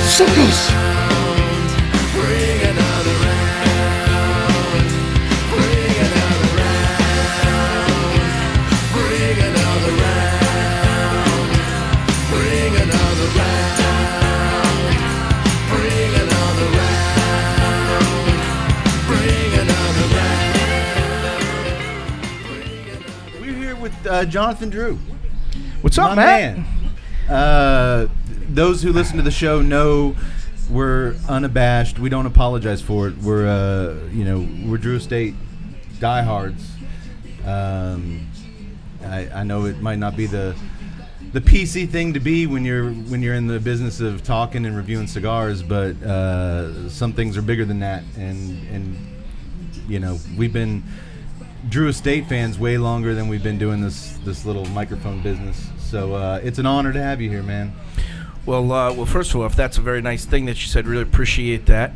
Suckers! Jonathan Drew. What's up, man? Those who listen to the show know we're unabashed. We don't apologize for it. We're Drew Estate diehards. I know it might not be the PC thing to be when you're in the business of talking and reviewing cigars, but some things are bigger than that, and we've been Drew Estate fans way longer than we've been doing this little microphone business. So it's an honor to have you here, man. Well, first of all, if that's a very nice thing that you said, really appreciate that.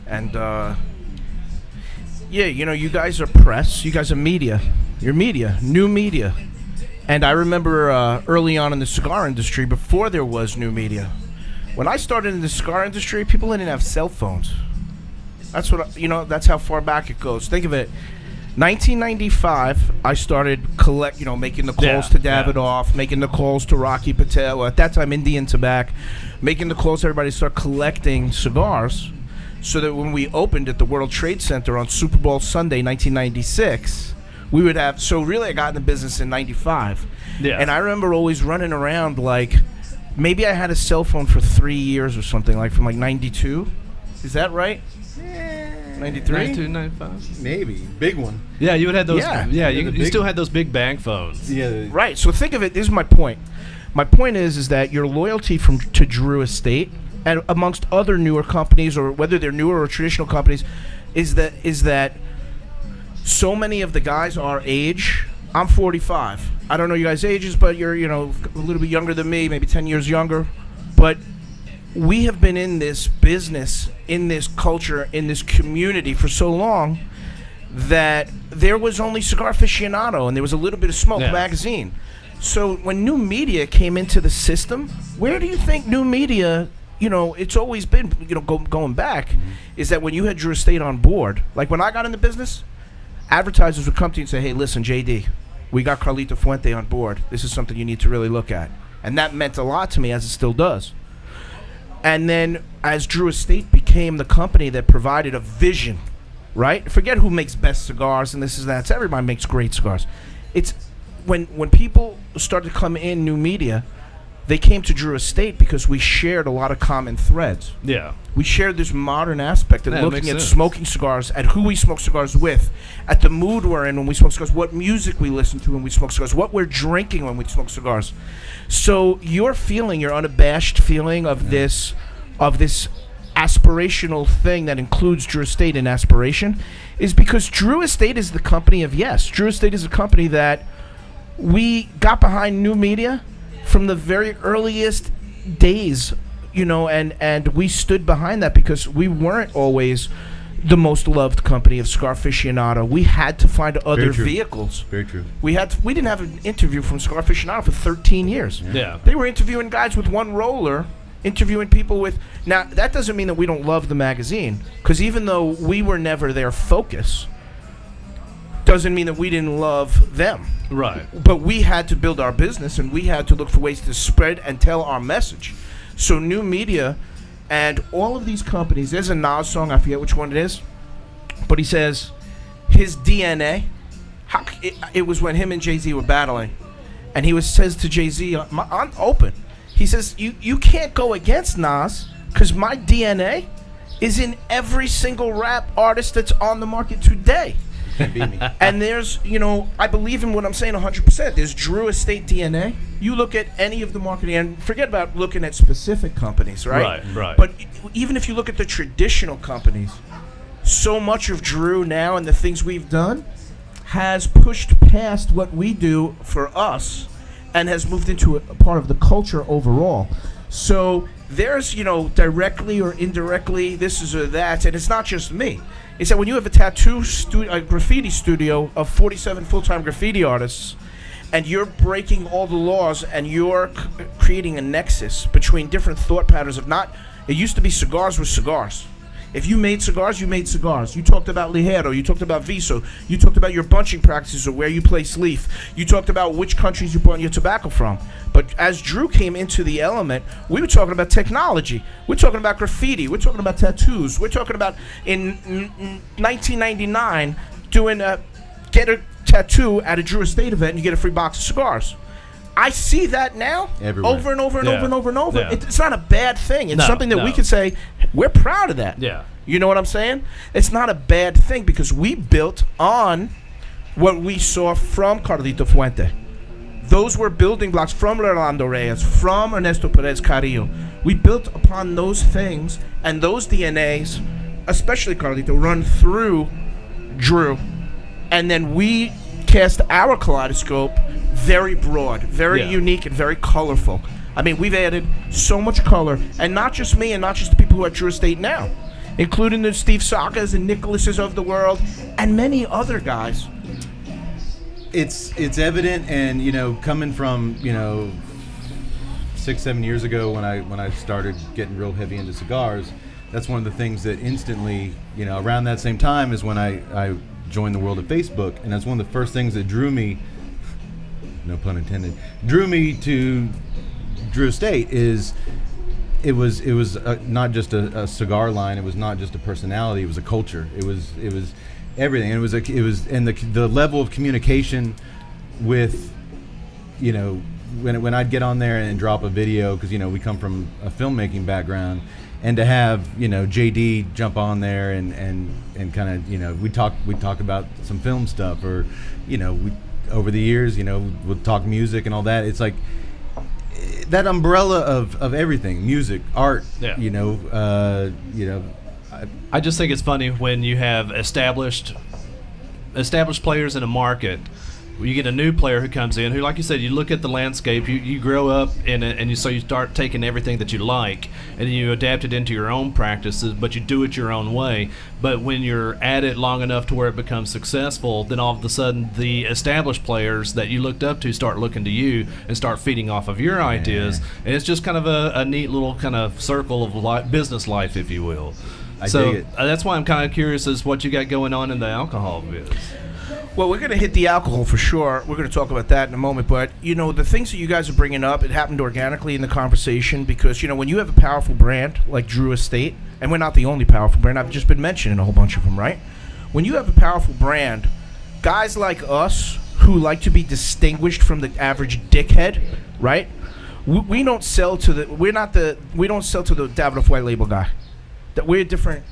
And you guys are press, you guys are media. You're media, new media. And I remember early on in the cigar industry, before there was new media, when I started in the cigar industry, people didn't have cell phones. That's that's how far back it goes. Think of it. 1995, I started making the calls to Davidoff, making the calls to Rocky Patel. At that time, Indian Tobacco, making the calls to everybody to start collecting cigars, so that when we opened at the World Trade Center on Super Bowl Sunday, 1996, we would have. So really, I got in the business in '95, and I remember always running around like, maybe I had a cell phone for 3 years or something, like from like '92. Is that right? 93? 92, 95? Maybe. Big one. Yeah, you would have those. Yeah, you still had those big bank phones. Yeah. Right. So think of it. This is my point. My point is that your loyalty to Drew Estate, and amongst other newer companies, or whether they're newer or traditional companies, is that so many of the guys our age. I'm 45. I don't know you guys' ages, but you're a little bit younger than me, maybe 10 years younger, but we have been in this business, in this culture, in this community for so long that there was only Cigar Aficionado and there was a little bit of Smoke magazine. So when new media came into the system, where do you think new media, it's always been, going back, is that when you had Drew Estate on board, like when I got in the business, advertisers would come to you and say, hey, listen, JD, we got Carlito Fuente on board. This is something you need to really look at. And that meant a lot to me, as it still does. And then as Drew Estate became the company that provided a vision, right? Forget who makes best cigars and this is that. Everybody makes great cigars. It's when people started to come in new media, they came to Drew Estate because we shared a lot of common threads. Yeah. We shared this modern aspect of looking at smoking cigars, at who we smoke cigars with, at the mood we're in when we smoke cigars, what music we listen to when we smoke cigars, what we're drinking when we smoke cigars. So your unabashed feeling of this aspirational thing that includes Drew Estate in aspiration is because Drew Estate is the company of yes. Drew Estate is a company that we got behind new media from the very earliest days, and we stood behind that because we weren't always the most loved company of Cigar Aficionado. We had to find other vehicles. Very true. We didn't have an interview from Cigar Aficionado for 13 years. Yeah. They were interviewing guys with one roller, interviewing people with. Now that doesn't mean that we don't love the magazine, because even though we were never their focus, doesn't mean that we didn't love them. Right. But we had to build our business, and we had to look for ways to spread and tell our message. So new media and all of these companies, there's a Nas song, I forget which one it is, but he says his DNA, it was when him and Jay-Z were battling, and he says to Jay-Z, I'm open. He says, you can't go against Nas, because my DNA is in every single rap artist that's on the market today. And there's, I believe in what I'm saying 100%. There's Drew Estate DNA. You look at any of the marketing, and forget about looking at specific companies, right? Right. But even if you look at the traditional companies, so much of Drew now and the things we've done has pushed past what we do for us and has moved into a part of the culture overall. So there's, directly or indirectly, this is or that, and it's not just me. It's that when you have a graffiti studio of 47 full-time graffiti artists, and you're breaking all the laws, and you're creating a nexus between different thought patterns of not. It used to be cigars were cigars. If you made cigars, you made cigars. You talked about Ligero, you talked about Viso, you talked about your bunching practices or where you place leaf. You talked about which countries you brought your tobacco from. But as Drew came into the element, we were talking about technology. We're talking about graffiti. We're talking about tattoos. We're talking about in 1999 doing get a tattoo at a Drew Estate event and you get a free box of cigars. I see that now everywhere. over and over and over and over and over. Yeah. It's not a bad thing. It's something that we can say, we're proud of that. Yeah. You know what I'm saying? It's not a bad thing because we built on what we saw from Carlito Fuente. Those were building blocks from Rolando Reyes, from Ernesto Perez Carrillo. We built upon those things, and those DNAs, especially Carlito, run through Drew. And then we cast our kaleidoscope very broad, very unique, and very colorful. I mean, we've added so much color, and not just me, and not just the people who are at Drew Estate now, including the Steve Sakas and Nicholases of the world, and many other guys. It's evident, and coming from 6-7 years ago when I started getting real heavy into cigars, that's one of the things that instantly, around that same time is when I joined the world of Facebook, and that's one of the first things that drew me, no pun intended, drew me to Drew Estate. Is it was not just a cigar line, it was not just a personality, it was a culture, it was everything, and the level of communication with, when I'd get on there and drop a video, because we come from a filmmaking background, and to have JD jump on there and kind of we talk about some film stuff, or we over the years we'll talk music and all that. It's like that umbrella of everything, music, art. Yeah. I I just think it's funny when you have established players in a market. You get a new player who comes in who, like you said, you look at the landscape, you grow up in it, and so you start taking everything that you like, and you adapt it into your own practices, but you do it your own way. But when you're at it long enough to where it becomes successful, then all of a sudden the established players that you looked up to start looking to you and start feeding off of your ideas. And it's just kind of a neat little kind of circle of business life, if you will. I dig it. That's why I'm kind of curious as what you got going on in the alcohol biz. Well, we're going to hit the alcohol for sure. We're going to talk about that in a moment. But, the things that you guys are bringing up, it happened organically in the conversation because, when you have a powerful brand like Drew Estate, and we're not the only powerful brand, I've just been mentioning a whole bunch of them, right? When you have a powerful brand, guys like us who like to be distinguished from the average dickhead, right? We don't sell to the Davidoff White Label guy. That we're a different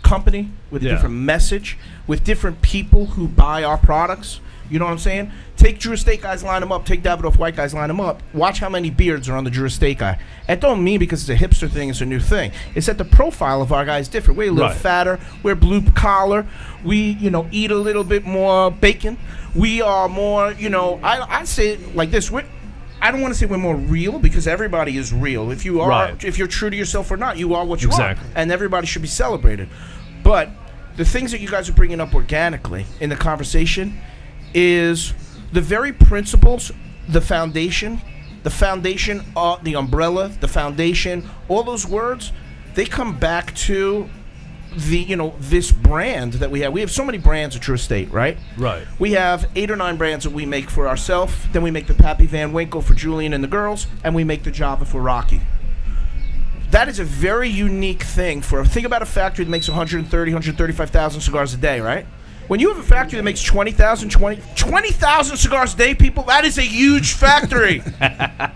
company with a different message, with different people who buy our products. You know what I'm saying? Take Drew Estate guys, line them up. Take Davidoff White guys, line them up. Watch how many beards are on the Drew Estate guy. It don't mean because it's a hipster thing, it's a new thing. It's that the profile of our guy is different. We're a little fatter. We're blue collar. We, eat a little bit more bacon. We are more, I say it like this. I don't want to say we're more real because everybody is real. If you are, if you're true to yourself or not, you are what you are, and everybody should be celebrated. But the things that you guys are bringing up organically in the conversation is the very principles, the foundation, the umbrella, the foundation, all those words, they come back to this brand that we have. We have so many brands at Drew Estate, right? Right. We have 8 or 9 brands that we make for ourselves. Then we make the Pappy Van Winkle for Julian and the girls, and we make the Java for Rocky. That is a very unique thing think about a factory that makes 130, 135,000 cigars a day, right? When you have a factory that makes 20,000 cigars a day, people, that is a huge factory.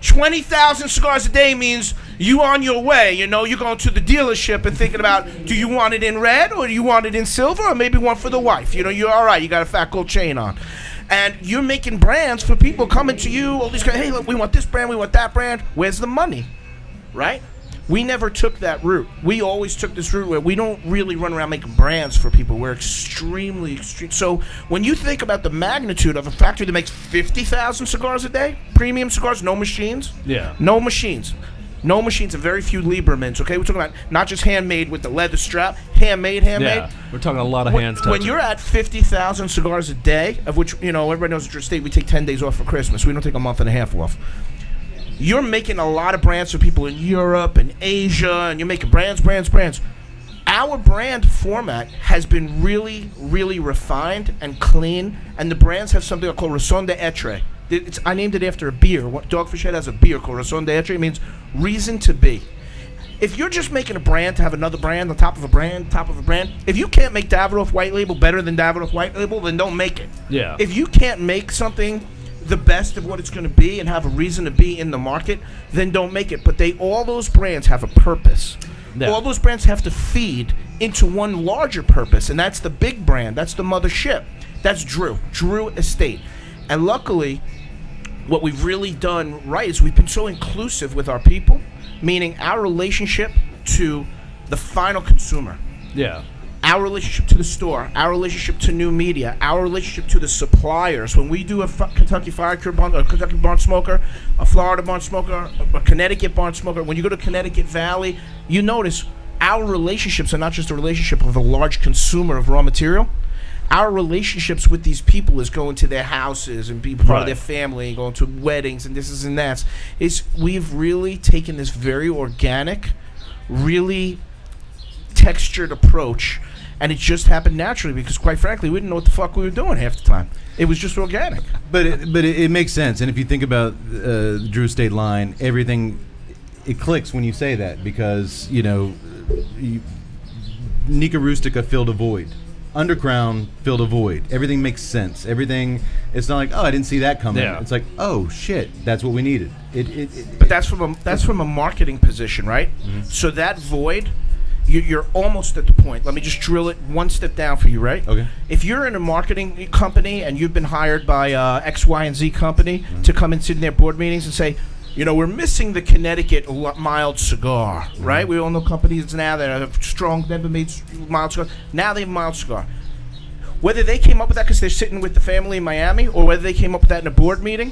20,000 cigars a day means you on your way. You're going to the dealership and thinking about, do you want it in red or do you want it in silver or maybe one for the wife? You're all right. You got a fat gold chain on. And you're making brands for people coming to you. All these guys, hey, look, we want this brand, we want that brand. Where's the money, right? We never took that route. We always took this route where we don't really run around making brands for people. We're extremely. So when you think about the magnitude of a factory that makes 50,000 cigars a day, premium cigars, no machines. Yeah. No machines. No machines and very few Liebermans, okay? We're talking about not just handmade with the leather strap, handmade. Yeah, we're talking a lot of hands touching. When you're at 50,000 cigars a day, of which, everybody knows at Drew State, we take 10 days off for Christmas. We don't take a month and a half off. You're making a lot of brands for people in Europe and Asia, and you're making brands. Our brand format has been really, really refined and clean, and the brands have something called raison d'etre. I named it after a beer. Dogfish Head has a beer called raison d'etre. It means reason to be. If you're just making a brand to have another brand on top of a brand, if you can't make Davidoff White Label better than Davidoff White Label, then don't make it. Yeah. If you can't make something the best of what it's going to be and have a reason to be in the market, then don't make it. But all those brands have a purpose. Yeah. All those brands have to feed into one larger purpose, and that's the big brand. That's the mothership. That's Drew Estate. And luckily, what we've really done right is we've been so inclusive with our people, meaning our relationship to the final consumer. Yeah. Our relationship to the store, our relationship to new media, our relationship to the suppliers. When we do a Kentucky Fire Cure barn, a Kentucky barn smoker, a Florida barn smoker, a Connecticut barn smoker, when you go to Connecticut Valley, you notice our relationships are not just a relationship of a large consumer of raw material. Our relationships with these people is going to their houses and being part of their family and going to weddings and this and that. We've really taken this very organic, really textured approach, and it just happened naturally because, quite frankly, we didn't know what the fuck we were doing half the time. It was just organic. But it makes sense, and if you think about the Drew Estate line, everything, it clicks when you say that because, Nica Rustica filled a void. Undercrown filled a void. Everything makes sense. Everything. It's not like, oh, I didn't see that coming. Yeah. It's like, oh shit, that's what we needed. But that's from a marketing position, right? Mm-hmm. So that void, you're almost at the point. Let me just drill it one step down for you, right? Okay. If you're in a marketing company and you've been hired by X, Y, and Z company to come and sit in their board meetings and say, we're missing the Connecticut mild cigar, right? We all know companies now that have strong, never made mild cigar. Now they have mild cigar. Whether they came up with that because they're sitting with the family in Miami or whether they came up with that in a board meeting,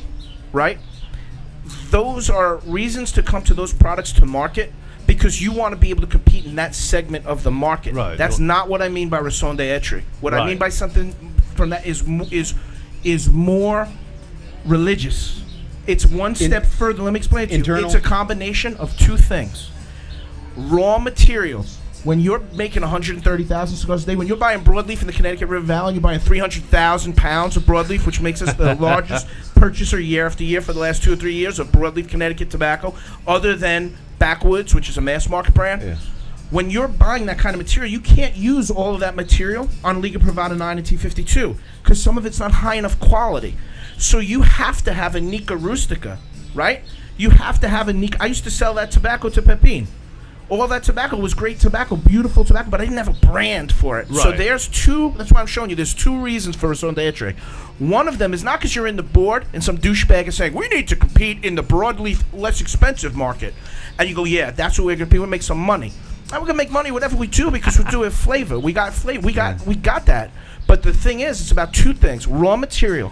right? Those are reasons to come to those products to market because you want to be able to compete in that segment of the market. Right. That's not what I mean by raison d'etre. What I mean by something from that is more religious. It's one step further. Let me explain it to you. It's a combination of two things. Raw materials. When you're making 130,000 cigars a day, when you're buying broadleaf in the Connecticut River Valley, you're buying 300,000 pounds of broadleaf, which makes us the largest purchaser year after year for the last 2 or 3 years of broadleaf Connecticut tobacco, other than Backwoods, which is a mass market brand. Yeah. When you're buying that kind of material, you can't use all of that material on Liga Privada 9 and T52 because some of it's not high enough quality. So you have to have a Nica Rustica, right? You have to have a Nica. I used to sell that tobacco to Pepin. All that tobacco was great tobacco, beautiful tobacco, but I didn't have a brand for it. Right. So that's why I'm showing you. There's two reasons for raison d'etre. One of them is not because you're in the board and some douchebag is saying, we need to compete in the broadleaf, less expensive market. And you go, yeah, that's what we're going to be. We'll make some money. And we're going to make money whatever we do because we do it flavor. We got flavor. We got that. But the thing is, it's about two things. Raw material.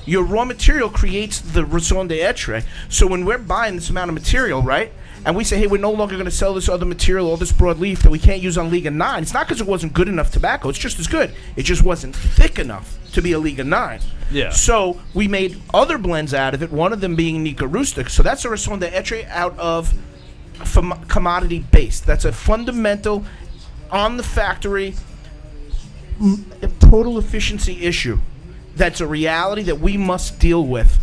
Your raw material creates the raison d'etre. So when we're buying this amount of material, right, and we say, hey, we're no longer going to sell this other material, all this broadleaf that we can't use on Liga 9, it's not because it wasn't good enough tobacco. It's just as good. It just wasn't thick enough to be a Liga 9. Yeah. So we made other blends out of it, one of them being Nica Rustic. So that's a raison d'etre out of commodity based. That's a fundamental, on the factory, total efficiency issue. That's a reality that we must deal with.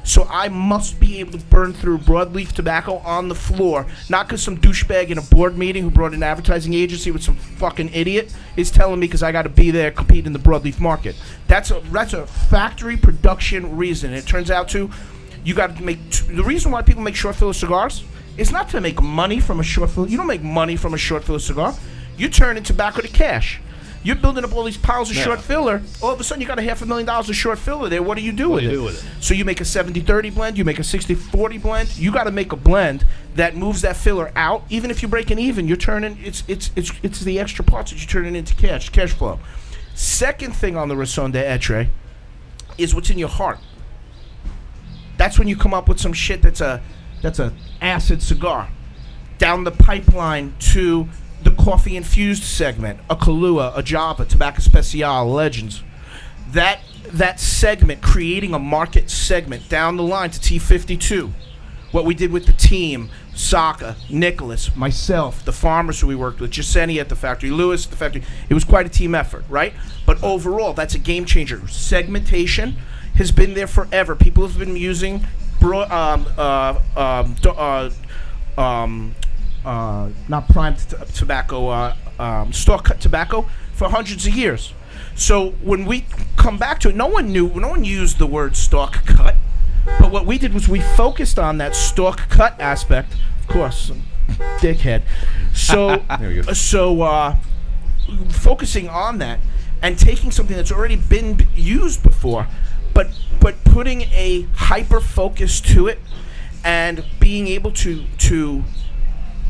So I must be able to burn through broadleaf tobacco on the floor, not because some douchebag in a board meeting who brought an advertising agency with some fucking idiot is telling me because I got to be there compete in the broadleaf market. That's a factory production reason. It turns out you got to make the reason why people make short filler cigars is not to make money from a short filler. You don't make money from a short filler cigar. You turn in tobacco to cash. You're building up all these piles of short filler. All of a sudden, you got $500,000 of short filler there. What do you do with it? So you make a 70-30 blend. You make a 60-40 blend. You got to make a blend that moves that filler out. Even if you're breaking even, you're turning it's the extra parts that you're turning into cash flow. Second thing on the raison d'etre is what's in your heart. That's when you come up with some shit that's a acid cigar. down the pipeline to the coffee infused segment, a Kahlua, a Java, Tobacco Especial, Legends. That segment, creating a market segment down the line to T52. What we did with the team, Saka, Nicholas, myself, the farmers who we worked with, Jaseni at the factory, Lewis at the factory. It was quite a team effort, right? But overall, that's a game changer. Segmentation has been there forever. People have been using not prime tobacco, stalk cut tobacco for hundreds of years. So when we come back to it, no one used the word stalk cut. But what we did was we focused on that stalk cut aspect. Of course, dickhead. So, focusing on that and taking something that's already been used before, but putting a hyper focus to it and being able to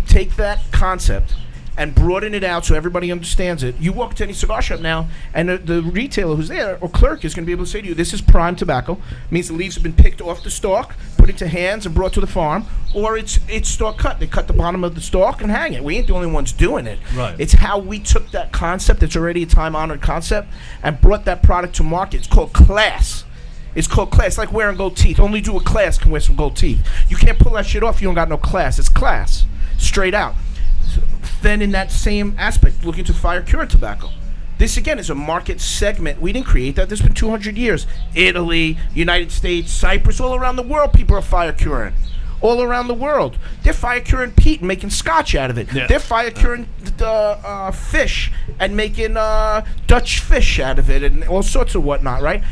take that concept and broaden it out so everybody understands it. You walk to any cigar shop now, and the retailer who's there or clerk is going to be able to say to you, this is prime tobacco. It means the leaves have been picked off the stalk, put into hands, and brought to the farm, or it's stalk cut. They cut the bottom of the stalk and hang it. We ain't the only ones doing it. Right. It's how we took that concept that's already a time-honored concept and brought that product to market. It's called class. It's called class. It's like wearing gold teeth. Only do a class can wear some gold teeth. You can't pull that shit off if you don't got no class. It's class. Straight out. Then in that same aspect, looking to fire cured tobacco. This again is a market segment. We didn't create that. This has been 200 years. Italy, United States, Cyprus, all around the world people are fire curing. All around the world. They're fire curing peat and making scotch out of it. Yeah. They're fire curing fish and making Dutch fish out of it and all sorts of whatnot, right?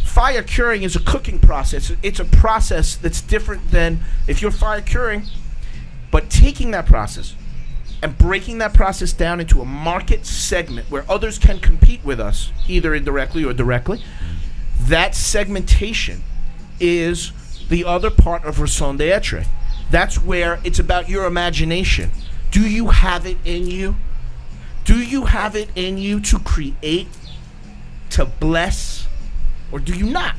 Fire curing is a cooking process. It's a process that's different than if you're fire curing, but taking that process and breaking that process down into a market segment where others can compete with us, either indirectly or directly. That segmentation is the other part of raison d'etre. That's where it's about your imagination. Do you have it in you? Do you have it in you to create, to bless, or do you not?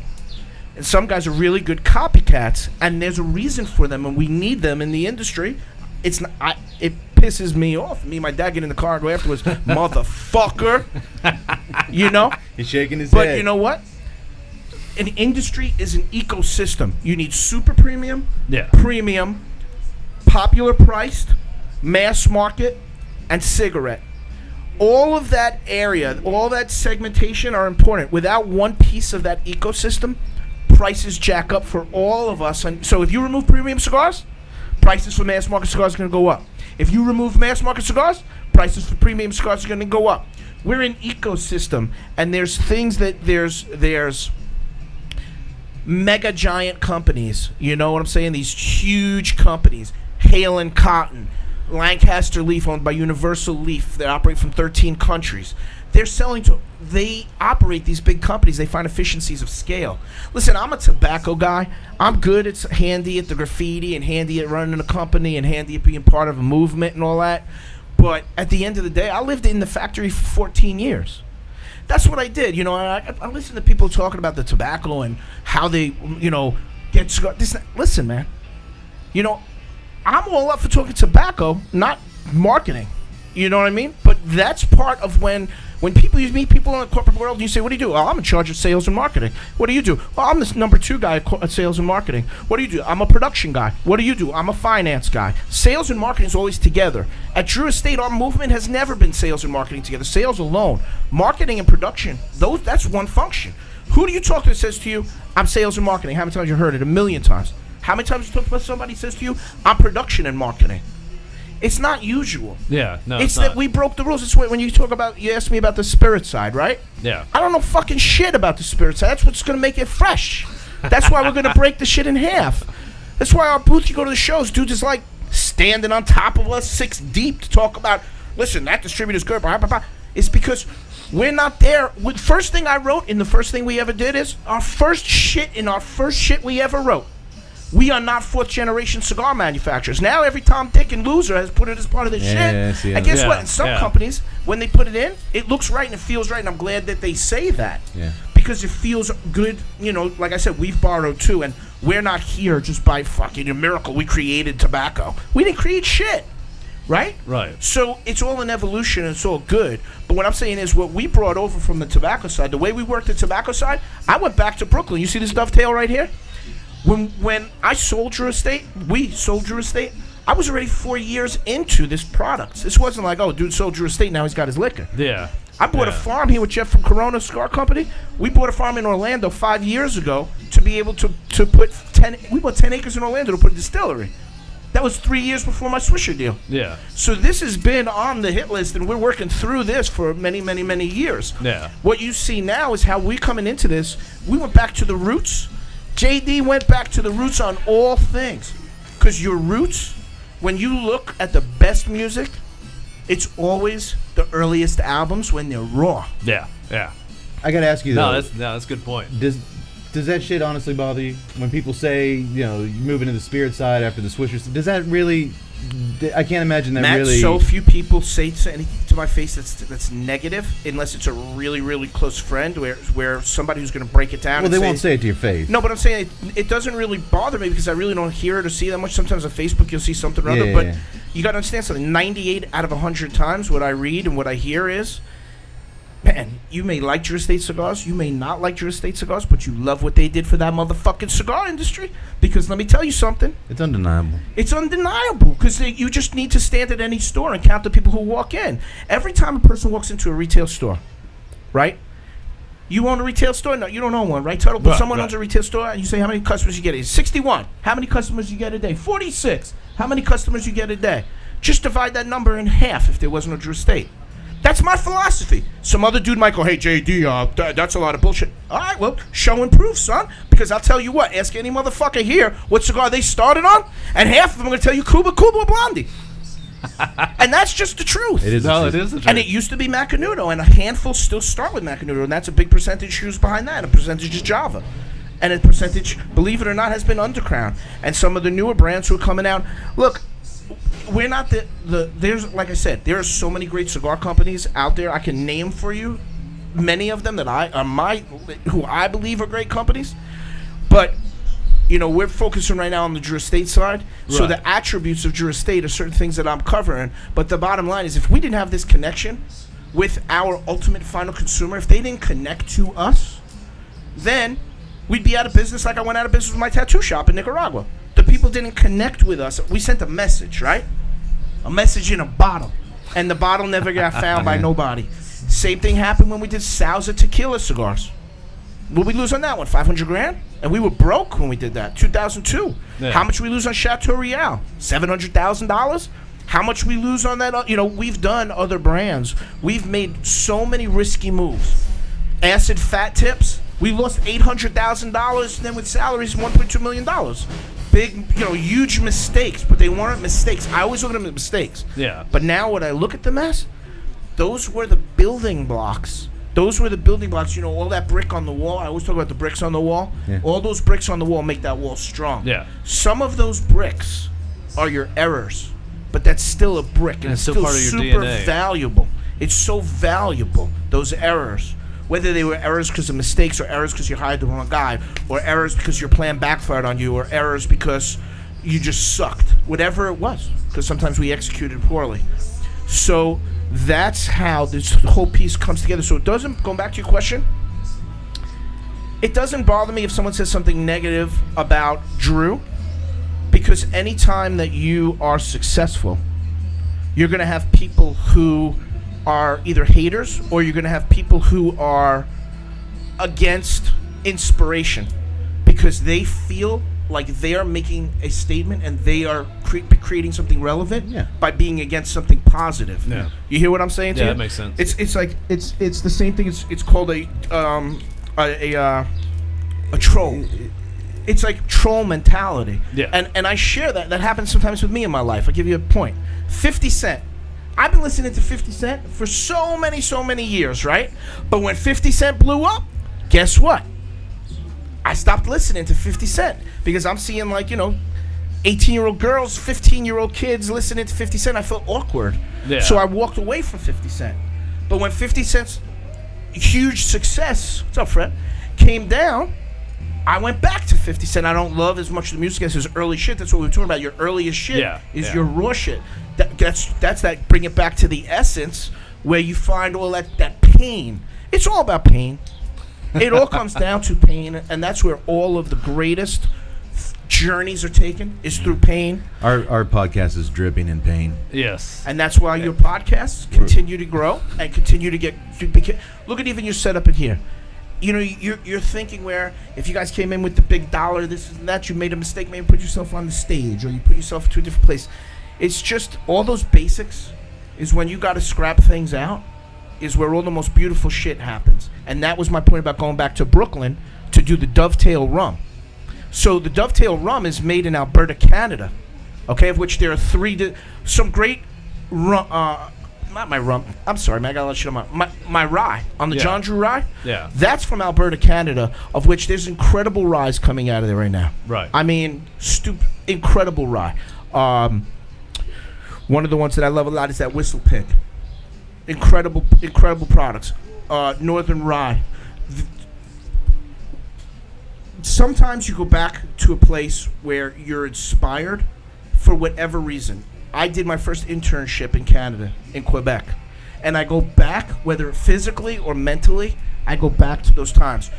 And some guys are really good copycats, and there's a reason for them, and we need them in the industry. It's not, it pisses me off. Me and my dad get in the car and go afterwards, motherfucker. You know? He's shaking his head. But you know what? An industry is an ecosystem. You need super premium, premium, popular priced, mass market, and cigarette. All of that area, all that segmentation are important. Without one piece of that ecosystem, prices jack up for all of us. And so if you remove premium cigars, prices for mass market cigars are going to go up. If you remove mass market cigars, prices for premium cigars are going to go up. We're an ecosystem, and there's things that there's mega giant companies. You know what I'm saying? These huge companies, Hale and Cotton, Lancaster Leaf, owned by Universal Leaf, that operate from 13 countries. They operate these big companies. They find efficiencies of scale. Listen, I'm a tobacco guy. I'm good at handy at the graffiti and handy at running a company and handy at being part of a movement and all that. But at the end of the day, I lived in the factory for 14 years. That's what I did. You know, I listen to people talking about the tobacco and how they, get cigar. Listen, man. You know, I'm all up for talking tobacco, not marketing. You know what I mean? But that's part of when people meet people in the corporate world and you say, what do you do? Oh, I'm in charge of sales and marketing. What do you do? Well, I'm the number 2 guy at sales and marketing. What do you do? I'm a production guy. What do you do? I'm a finance guy. Sales and marketing is always together. At Drew Estate, our movement has never been sales and marketing together. Sales alone. Marketing and production, that's one function. Who do you talk to that says to you, I'm sales and marketing? How many times you heard it? 1,000,000 times. How many times you talk to somebody says to you, I'm production and marketing? It's not usual. Yeah, no, it's not. that we broke the rules. It's when you asked me about the spirit side, right? Yeah. I don't know fucking shit about the spirit side. That's what's going to make it fresh. That's why we're going to break the shit in half. That's why our booth, you go to the shows, dude is like standing on top of us 6 deep to talk about, listen, that distributor's good, blah, blah, blah. It's because we're not there. The first thing I wrote in the first thing we ever did is our first shit we ever wrote. We are not 4th generation cigar manufacturers. Now every Tom, Dick, and loser has put it as part of the shit. And guess what? In some companies, when they put it in, it looks right and it feels right. And I'm glad that they say that. Yeah. Because it feels good. You know, like I said, we've borrowed too. And we're not here just by fucking a miracle. We created tobacco. We didn't create shit. right? Right. So it's all an evolution and it's all good. But what I'm saying is what we brought over from the tobacco side, the way we worked the tobacco side, I went back to Brooklyn. You see this dovetail right here? When I sold Drew Estate, we sold Drew Estate, I was already 4 years into this product. This wasn't like, oh, dude sold Drew Estate, now he's got his liquor. Yeah. I bought a farm here with Jeff from Corona Cigar Company. We bought a farm in Orlando 5 years ago to be able to put 10. We bought 10 acres in Orlando to put a distillery. That was 3 years before my Swisher deal. Yeah. So this has been on the hit list, and we're working through this for many, many, many years. Yeah. What you see now is how we coming into this. We went back to the roots. JD went back to the roots on all things. Because your roots, when you look at the best music, it's always the earliest albums when they're raw. Yeah. Yeah. I gotta ask you though. That's a good point. Does that shit honestly bother you when people say, you know, you move into the spirit side after the Swishers? Does that really? I can't imagine that. Matt, really. so few people say anything to my face that's negative, unless it's a really, really close friend, where somebody who's going to break it down. Well, they won't say it to your face. No, but I'm saying it doesn't really bother me because I really don't hear it or see it that much. Sometimes on Facebook you'll see something or other, but you got to understand something. 98 out of 100 times, what I read and what I hear is, man, you may like Drew Estate cigars, you may not like Drew Estate cigars, but you love what they did for that motherfucking cigar industry. Because let me tell you something. It's undeniable. It's undeniable because you just need to stand at any store and count the people who walk in. Every time a person walks into a retail store, right? You own a retail store? No, you don't own one, right, Tuttle? But someone owns a retail store and you say, how many customers you get? 61. How many customers you get a day? 46. How many customers you get a day? Just divide that number in half if there wasn't a Drew Estate. That's my philosophy. Some other dude might go, hey, JD, that's a lot of bullshit. All right, well, show and prove, son. Because I'll tell you what, ask any motherfucker here what cigar they started on, and half of them are going to tell you Cuba or Blondie. And that's just the truth. It is the truth. And it used to be Macanudo, and a handful still start with Macanudo, and that's a big percentage who's behind that, and a percentage is Java. And a percentage, believe it or not, has been Underground. And some of the newer brands who are coming out. Look, we're not there's, like I said, there are so many great cigar companies out there. I can name for you many of them that who I believe are great companies. But, you know, we're focusing right now on the Drew Estate side. Right. So the attributes of Drew Estate are certain things that I'm covering. But the bottom line is if we didn't have this connection with our ultimate final consumer, if they didn't connect to us, then we'd be out of business like I went out of business with my tattoo shop in Nicaragua. The people didn't connect with us. We sent a message, right? A message in a bottle. And the bottle never got found by nobody. Same thing happened when we did Sauza tequila cigars. What we lose on that one? 500 grand? And we were broke when we did that. 2002. Yeah. How much we lose on Chateau Real? $700,000? How much we lose on that? You know, we've done other brands. We've made so many risky moves. Acid fat tips. We lost $800,000. Then with salaries, $1.2 million. Big, you know, huge mistakes, but they weren't mistakes. I always look at them as mistakes. Yeah. But now when I look at them as, those were the building blocks. Those were the building blocks. You know, all that brick on the wall. I always talk about the bricks on the wall. Yeah. All those bricks on the wall make that wall strong. Yeah. Some of those bricks are your errors, but that's still a brick, and it's still part of your super DNA. Valuable. It's so valuable, those errors. Whether they were errors because of mistakes, or errors because you hired the wrong guy, or errors because your plan backfired on you, or errors because you just sucked. Whatever it was, because sometimes we executed poorly. So that's how this whole piece comes together. So it doesn't, going back to your question, it doesn't bother me if someone says something negative about Drew, because anytime that you are successful, you're going to have people who are either haters, or you're going to have people who are against inspiration because they feel like they are making a statement and they are creating something relevant by being against something positive. Yeah. You hear what I'm saying to you? Yeah, that makes sense. It's like it's the same thing. It's called a troll. It's like troll mentality. Yeah. And I share that. That happens sometimes with me in my life. I'll give you a point. 50 Cent. I've been listening to 50 Cent for so many years, right? But when 50 Cent blew up, guess what? I stopped listening to 50 Cent because I'm seeing, like, you know, 18-year-old girls, 15-year-old kids listening to 50 Cent. I felt awkward. Yeah. So I walked away from 50 Cent. But when 50 Cent's huge success, what's up, Fred, came down, I went back to 50 Cent. I don't love as much of the music as his early shit. That's what we were talking about. Your earliest shit is your raw shit. That's that. Bring it back to the essence where you find all that pain. It's all about pain. It all comes down to pain, and that's where all of the greatest journeys are taken, is through pain. Our podcast is dripping in pain. Yes. And that's why your podcasts continue to grow and continue to get. Look at even your setup in here. You know, you're thinking where if you guys came in with the big dollar, this and that, you made a mistake, maybe put yourself on the stage or you put yourself to a different place. It's just all those basics is when you got to scrap things out, is where all the most beautiful shit happens. And that was my point about going back to Brooklyn to do the Dovetail rum. So the Dovetail rum is made in Alberta, Canada, okay, of which there are some great rum, not my rum, I'm sorry, man, I got a lot of shit on my rye, on the John Drew rye. Yeah. That's from Alberta, Canada, of which there's incredible ryes coming out of there right now. Right. I mean, incredible rye. One of the ones that I love a lot is that Whistle Pig. Incredible products. Northern rye. Sometimes you go back to a place where you're inspired for whatever reason. I did my first internship in Canada, in Quebec. And I go back, whether physically or mentally, I go back to those times.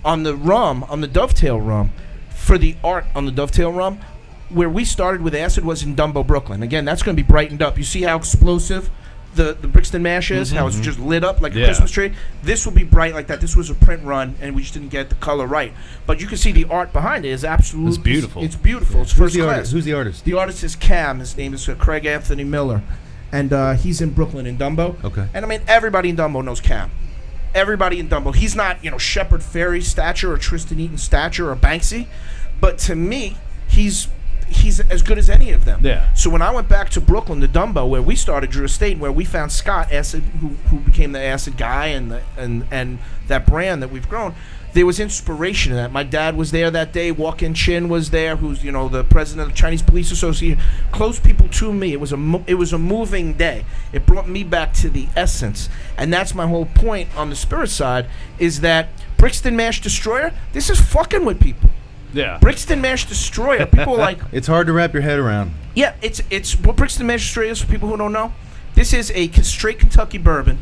On the rum, on the Dovetail rum, for the art on the Dovetail rum, where we started with acid was in Dumbo, Brooklyn. Again, that's going to be brightened up. You see how explosive the Brixton mash is, how it's just lit up like a Christmas tree? This will be bright like that. This was a print run, and we just didn't get the color right. But you can see the art behind it is absolutely... It's beautiful. It's beautiful. It's first class. Who's the artist? The artist is Cam. His name is Craig Anthony Miller. And he's in Brooklyn, in Dumbo. Okay. And, I mean, everybody in Dumbo knows Cam. Everybody in Dumbo. He's not, Shepard Fairey stature or Tristan Eaton stature or Banksy. But to me, he's as good as any of them. Yeah. So when I went back to Brooklyn, to Dumbo, where we started Drew Estate, where we found Scott Acid, who became the Acid guy, and that brand that we've grown, there was inspiration in that. My dad was there that day. Walk-in Chin was there, who's the president of the Chinese Police Association. Close people to me. It was a moving day. It brought me back to the essence, and that's my whole point on the spirit side, is that Brixton Mash Destroyer, this is fucking with people. Yeah. Brixton Mash Destroyer. People are like... It's hard to wrap your head around. Yeah, it's what Brixton Mash Destroyer is, for people who don't know. This is a straight Kentucky bourbon.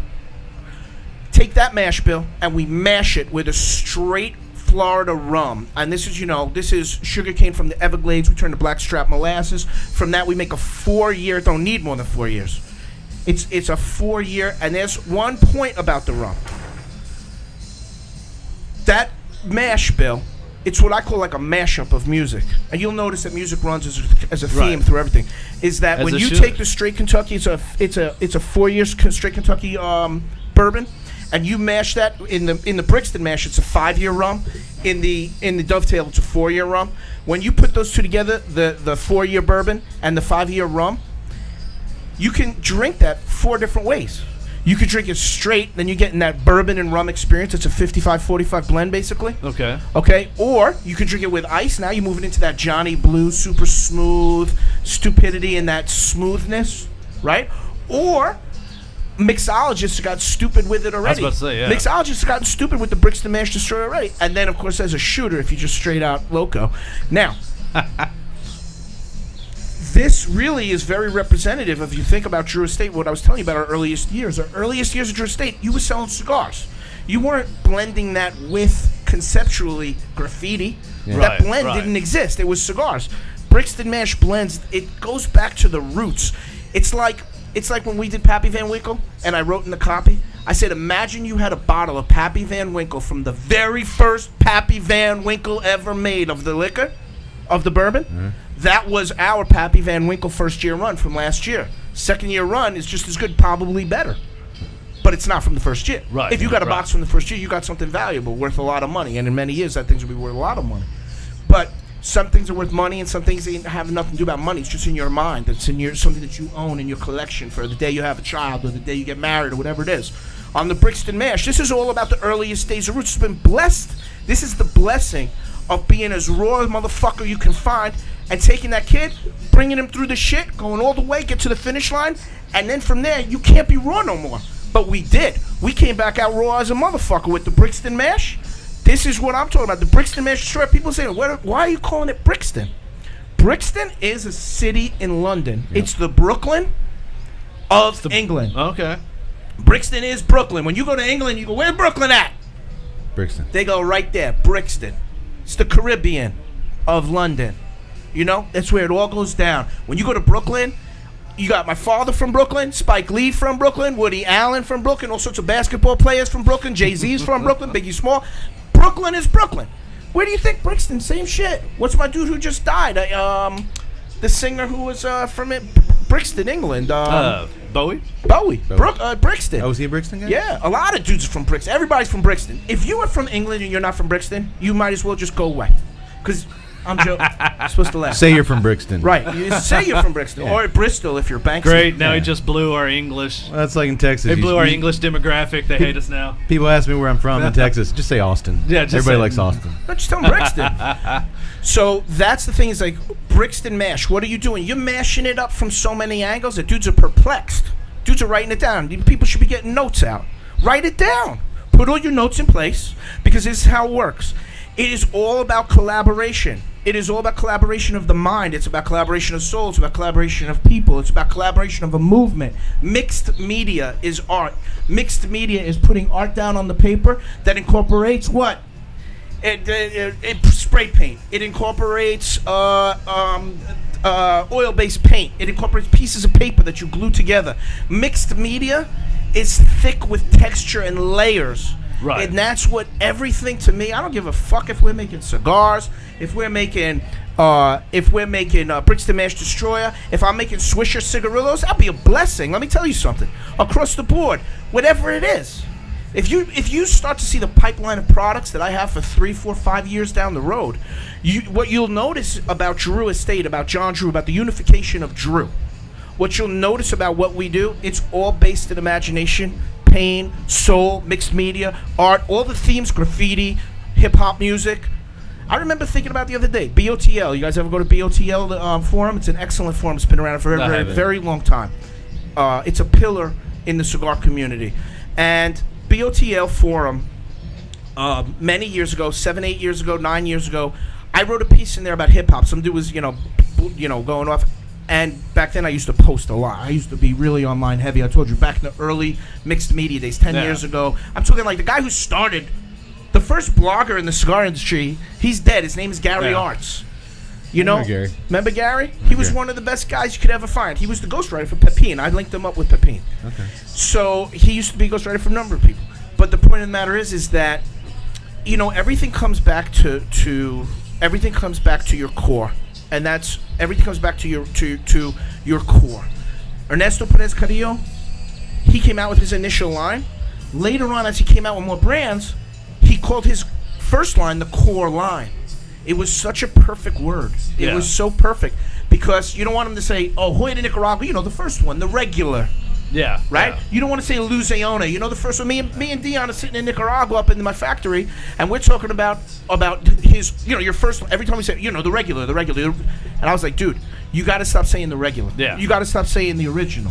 Take that mash bill, and we mash it with a straight Florida rum. And this is sugarcane from the Everglades. We turn to blackstrap molasses. From that, we make a 4-year... Don't need more than 4 years. It's a 4-year, and there's one point about the rum. That mash bill... It's what I call like a mashup of music, and you'll notice that music runs as a theme through everything. Is that when you take the straight Kentucky, it's a 4-year straight Kentucky bourbon, and you mash that in the Brixton mash, it's a 5-year rum. In the Dovetail, it's a 4-year rum. When you put those two together, the 4-year bourbon and the 5-year rum, you can drink that 4 different ways. You could drink it straight, then you're getting that bourbon and rum experience. It's a 55-45 blend, basically. Okay. Or you could drink it with ice. Now you're moving into that Johnny Blue, super smooth, stupidity and that smoothness, right? Or mixologists got stupid with it already. I was about to say, yeah. Mixologists got stupid with the Brixton Mash Destroyer already. And then, of course, as a shooter, if you just straight out loco. Now... This really is very representative if you think about Drew Estate, what I was telling you about our earliest years. Our earliest years of Drew Estate, you were selling cigars. You weren't blending that with, conceptually, graffiti. Yeah. That blend didn't exist. It was cigars. Brixton Mash blends, it goes back to the roots. It's like when we did Pappy Van Winkle, and I wrote in the copy, I said, imagine you had a bottle of Pappy Van Winkle from the very first Pappy Van Winkle ever made of the liquor, of the bourbon. Mm-hmm. That was our Pappy Van Winkle first-year run from last year. Second-year run is just as good, probably better. But it's not from the first year. Right. If you got a box from the first year, you got something valuable, worth a lot of money. And in many years, that things will be worth a lot of money. But some things are worth money, and some things have nothing to do about money. It's just in your mind. It's in something that you own in your collection for the day you have a child or the day you get married or whatever it is. On the Brixton Mash, this is all about the earliest days of roots. It's been blessed. This is the blessing of being as raw a motherfucker you can find, and taking that kid, bringing him through the shit, going all the way, get to the finish line, and then from there, you can't be raw no more. But we did. We came back out raw as a motherfucker with the Brixton Mash. This is what I'm talking about. The Brixton Mash Destroyer. People say, why are you calling it Brixton? Brixton is a city in London. Yep. It's the Brooklyn of England. Okay. Brixton is Brooklyn. When you go to England, you go, where's Brooklyn at? Brixton. They go right there, Brixton. It's the Caribbean of London. You know, that's where it all goes down. When you go to Brooklyn, you got my father from Brooklyn, Spike Lee from Brooklyn, Woody Allen from Brooklyn, all sorts of basketball players from Brooklyn, Jay-Z's from Brooklyn, Biggie Small. Brooklyn is Brooklyn. Where do you think Brixton? Same shit. What's my dude who just died? The singer who was from Brixton, England. Bowie? Brixton. Oh, was he a Brixton guy? Yeah, a lot of dudes are from Brixton. Everybody's from Brixton. If you are from England and you're not from Brixton, you might as well just go away. Because I'm joking. Supposed to laugh. Say you're from Brixton. Right. You say you're from Brixton. Yeah. Or Bristol if you're Banksy. Great. Now he just blew our English. Well, that's like in Texas. They blew our English demographic. They hate us now. People ask me where I'm from in Texas. Just say Austin. Yeah, just everybody say, likes Austin. No, just tell them Brixton. So that's the thing is like Brixton mash. What are you doing? You're mashing it up from so many angles that dudes are perplexed. Dudes are writing it down. People should be getting notes out. Write it down. Put all your notes in place because this is how it works. It is all about collaboration. It is all about collaboration of the mind. It's about collaboration of soul. It's about collaboration of people. It's about collaboration of a movement. Mixed media is art. Mixed media is putting art down on the paper that incorporates what? It spray paint. It incorporates oil-based paint. It incorporates pieces of paper that you glue together. Mixed media is thick with texture and layers. Right. And that's what everything to me. I don't give a fuck if we're making cigars, if we're making Brixton Mash Destroyer, if I'm making Swisher cigarillos, that'd be a blessing. Let me tell you something. Across the board, whatever it is. If you start to see the pipeline of products that I have for 3, 4, 5 years down the road, what you'll notice about Drew Estate, about John Drew, about the unification of Drew, what you'll notice about what we do, it's all based in imagination, pain, soul, mixed media, art, all the themes, graffiti, hip-hop music. I remember thinking about the other day, BOTL. You guys ever go to BOTL forum? It's an excellent forum. It's been around for a very, very long time. It's a pillar in the cigar community. And BOTL forum, many years ago, 7, 8 years ago, 9 years ago, I wrote a piece in there about hip-hop. Some dude was, going off. And back then I used to post a lot. I used to be really online heavy. I told you, back in the early mixed media days, 10 years ago. I'm talking like the guy who started, the first blogger in the cigar industry, he's dead. His name is Gary Arts. You know? Gary. Remember Gary? He was one of the best guys you could ever find. He was the ghostwriter for Pepin. I linked him up with Pepin. Okay. So he used to be ghostwriter for a number of people. But the point of the matter is that, everything comes back to your core. And that's everything comes back to your core. Ernesto Perez Carrillo, he came out with his initial line. Later on, as he came out with more brands, he called his first line the core line. It was such a perfect word. It was so perfect because you don't want him to say, "Oh, Hoya de Nicaragua," the first one, the regular. Yeah. Right? Yeah. You don't want to say Luziona. The first one. Me and Dion are sitting in Nicaragua up in my factory, and we're talking about his, your first one. Every time we say, the regular. And I was like, dude, you got to stop saying the regular. Yeah. You got to stop saying the original.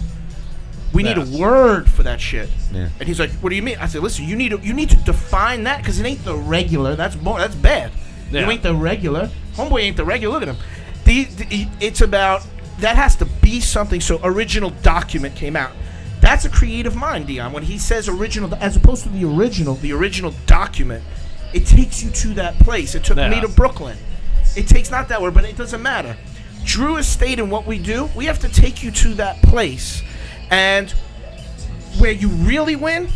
We need a word for that shit. Yeah. And he's like, what do you mean? I said, listen, you need to define that because it ain't the regular. That's bad. Yeah. You ain't the regular. Homeboy ain't the regular. Look at him. It's about, that has to be something. So original document came out. That's a creative mind, Dion. When he says original, as opposed to the original document, it takes you to that place. It took me to Brooklyn. It takes not that word, but it doesn't matter. Drew Estate and what we do, we have to take you to that place. And where you really win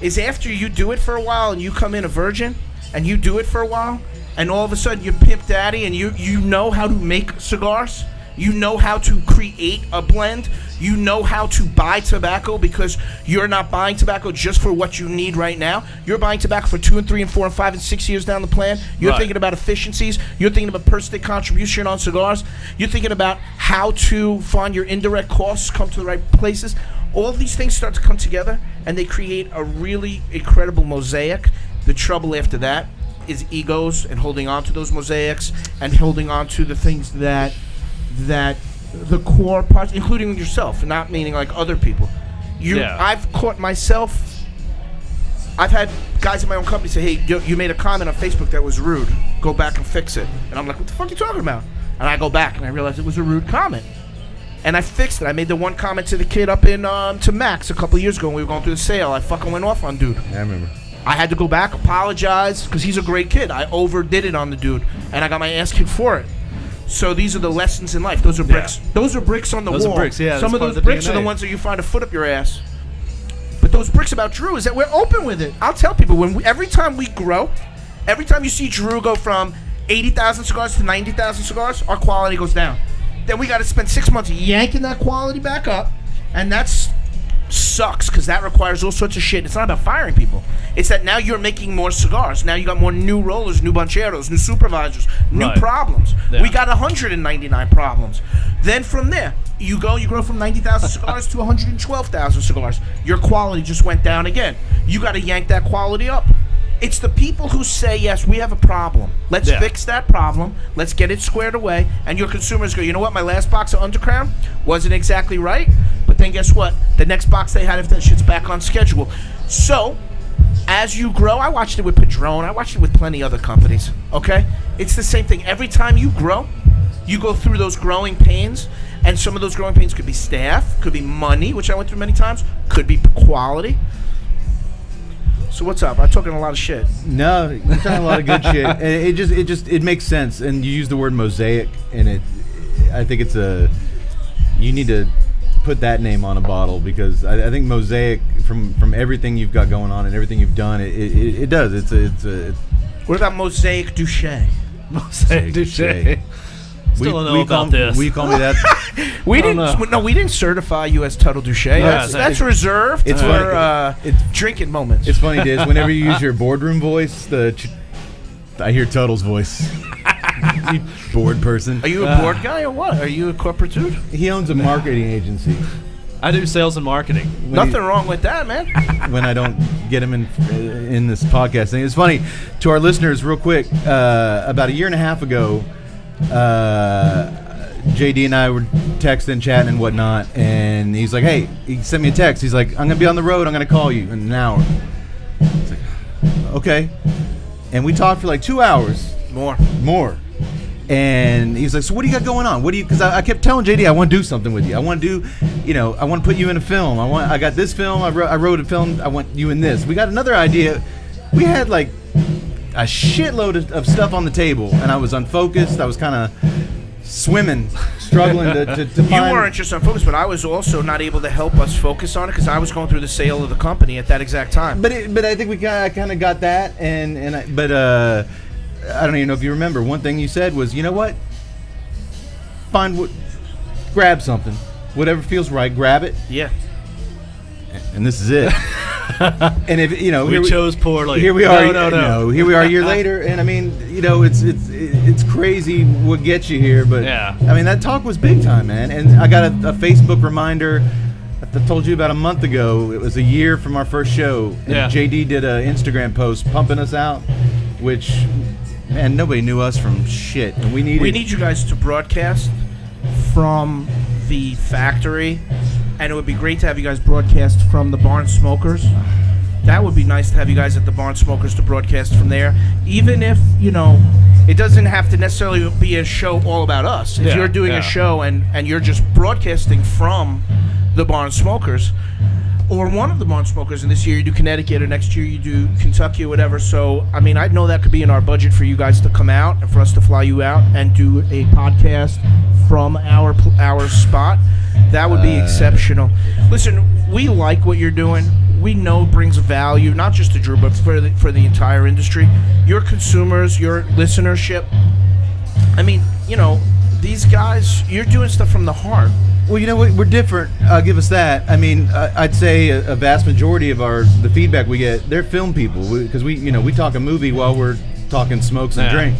is after you do it for a while and you come in a virgin and you do it for a while and all of a sudden you're Pimp Daddy and you know how to make cigars. You know how to create a blend. You know how to buy tobacco because you're not buying tobacco just for what you need right now. You're buying tobacco for 2 and 3 and 4 and 5 and 6 years down the plan. You're thinking about efficiencies. You're thinking about per stick contribution on cigars. You're thinking about how to find your indirect costs, come to the right places. All of these things start to come together and they create a really incredible mosaic. The trouble after that is egos and holding on to those mosaics and holding on to the things that the core parts, including yourself, not meaning like other people. I've caught myself I've had guys in my own company say, hey, you made a comment on Facebook that was rude. Go back and fix it. And I'm like, what the fuck are you talking about? And I go back and I realize it was a rude comment. And I fixed it. I made the one comment to the kid up in to Max a couple years ago when we were going through the sale. I fucking went off on dude. I remember. I had to go back, apologize, because he's a great kid. I overdid it on the dude, and I got my ass kicked for it. So these are the lessons in life. Those are bricks. Yeah. Those are bricks on the wall. Those are bricks, yeah. Some of those bricks are the ones that you find a foot up your ass. But those bricks about Drew is that we're open with it. I'll tell people, every time we grow, every time you see Drew go from 80,000 cigars to 90,000 cigars, our quality goes down. Then we got to spend 6 months yanking that quality back up, and that's sucks because that requires all sorts of shit. It's not about firing people. It's that now you're making more cigars. Now you got more new rollers, new bancheros, new supervisors, new problems. Yeah. We got 199 problems. Then from there, you grow from 90,000 cigars to 112,000 cigars. Your quality just went down again. You got to yank that quality up. It's the people who say, yes, we have a problem. Let's fix that problem. Let's get it squared away. And your consumers go, you know what? My last box of Undercrown wasn't exactly right. But then guess what? The next box they had, if that shit's back on schedule. So, as you grow, I watched it with Padron. I watched it with plenty other companies. Okay? It's the same thing. Every time you grow, you go through those growing pains. And some of those growing pains could be staff, could be money, which I went through many times, could be quality. So what's up? I'm talking a lot of shit. No, you're talking a lot of good shit. It makes sense. And you use the word mosaic, and I think you need to put that name on a bottle because I think mosaic from everything you've got going on and everything you've done, it does. It's What about Mosaic Duché? Mosaic Duché. Still don't know about this. Will you call me that? We didn't certify you as Tuttle Duché. That's reserved for drinking moments. It's funny, Diz. Whenever you use your boardroom voice, I hear Tuttle's voice. You board person. Are you a board guy or what? Are you a corporate dude? He owns a marketing agency. I do sales and marketing. Nothing wrong with that, man. When I don't get him in this podcast thing. It's funny. To our listeners, real quick, about a year and a half ago, JD and I were texting, chatting, and whatnot, and he's like, "Hey," he sent me a text. He's like, "I'm gonna be on the road. I'm gonna call you in an hour." It's like, okay, and we talked for like 2 hours. More. And he's like, "So what do you got going on? What do you?" Because I kept telling JD, "I want to do something with you. I want to do, I want to put you in a film. I got this film. I wrote a film. I want you in this. We got another idea. We had like a shitload of stuff on the table, and I was unfocused. I was kind of swimming, struggling to find. You weren't just unfocused, but I was also not able to help us focus on it because I was going through the sale of the company at that exact time. But I think we kind of got that, but I don't even know if you remember. One thing you said was, you know what? Grab something, whatever feels right, grab it. Yeah. And this is it. And if we chose poorly. Here we are. No. Here we are a year later, and I mean, it's crazy what gets you here, but yeah. I mean that talk was big time, man. And I got a Facebook reminder. I told you about a month ago. It was a year from our first show. And JD did an Instagram post pumping us out, which, man, nobody knew us from shit, and we need you guys to broadcast from the factory. And it would be great to have you guys broadcast from the Barn Smokers. That would be nice to have you guys at the Barn Smokers to broadcast from there. Even if, it doesn't have to necessarily be a show all about us. If you're doing a show and you're just broadcasting from the Barn Smokers, or one of the Barn Smokers, and this year you do Connecticut, or next year you do Kentucky or whatever. So, I mean, I know that could be in our budget for you guys to come out and for us to fly you out and do a podcast from our spot. That would be exceptional. Listen, we like what you're doing. We know it brings value, not just to Drew, but for the entire industry. Your consumers, your listenership. I mean, these guys, you're doing stuff from the heart. Well, we're different. Give us that. I mean, I'd say a vast majority of the feedback we get, they're film people because we talk a movie while we're talking smokes and drink.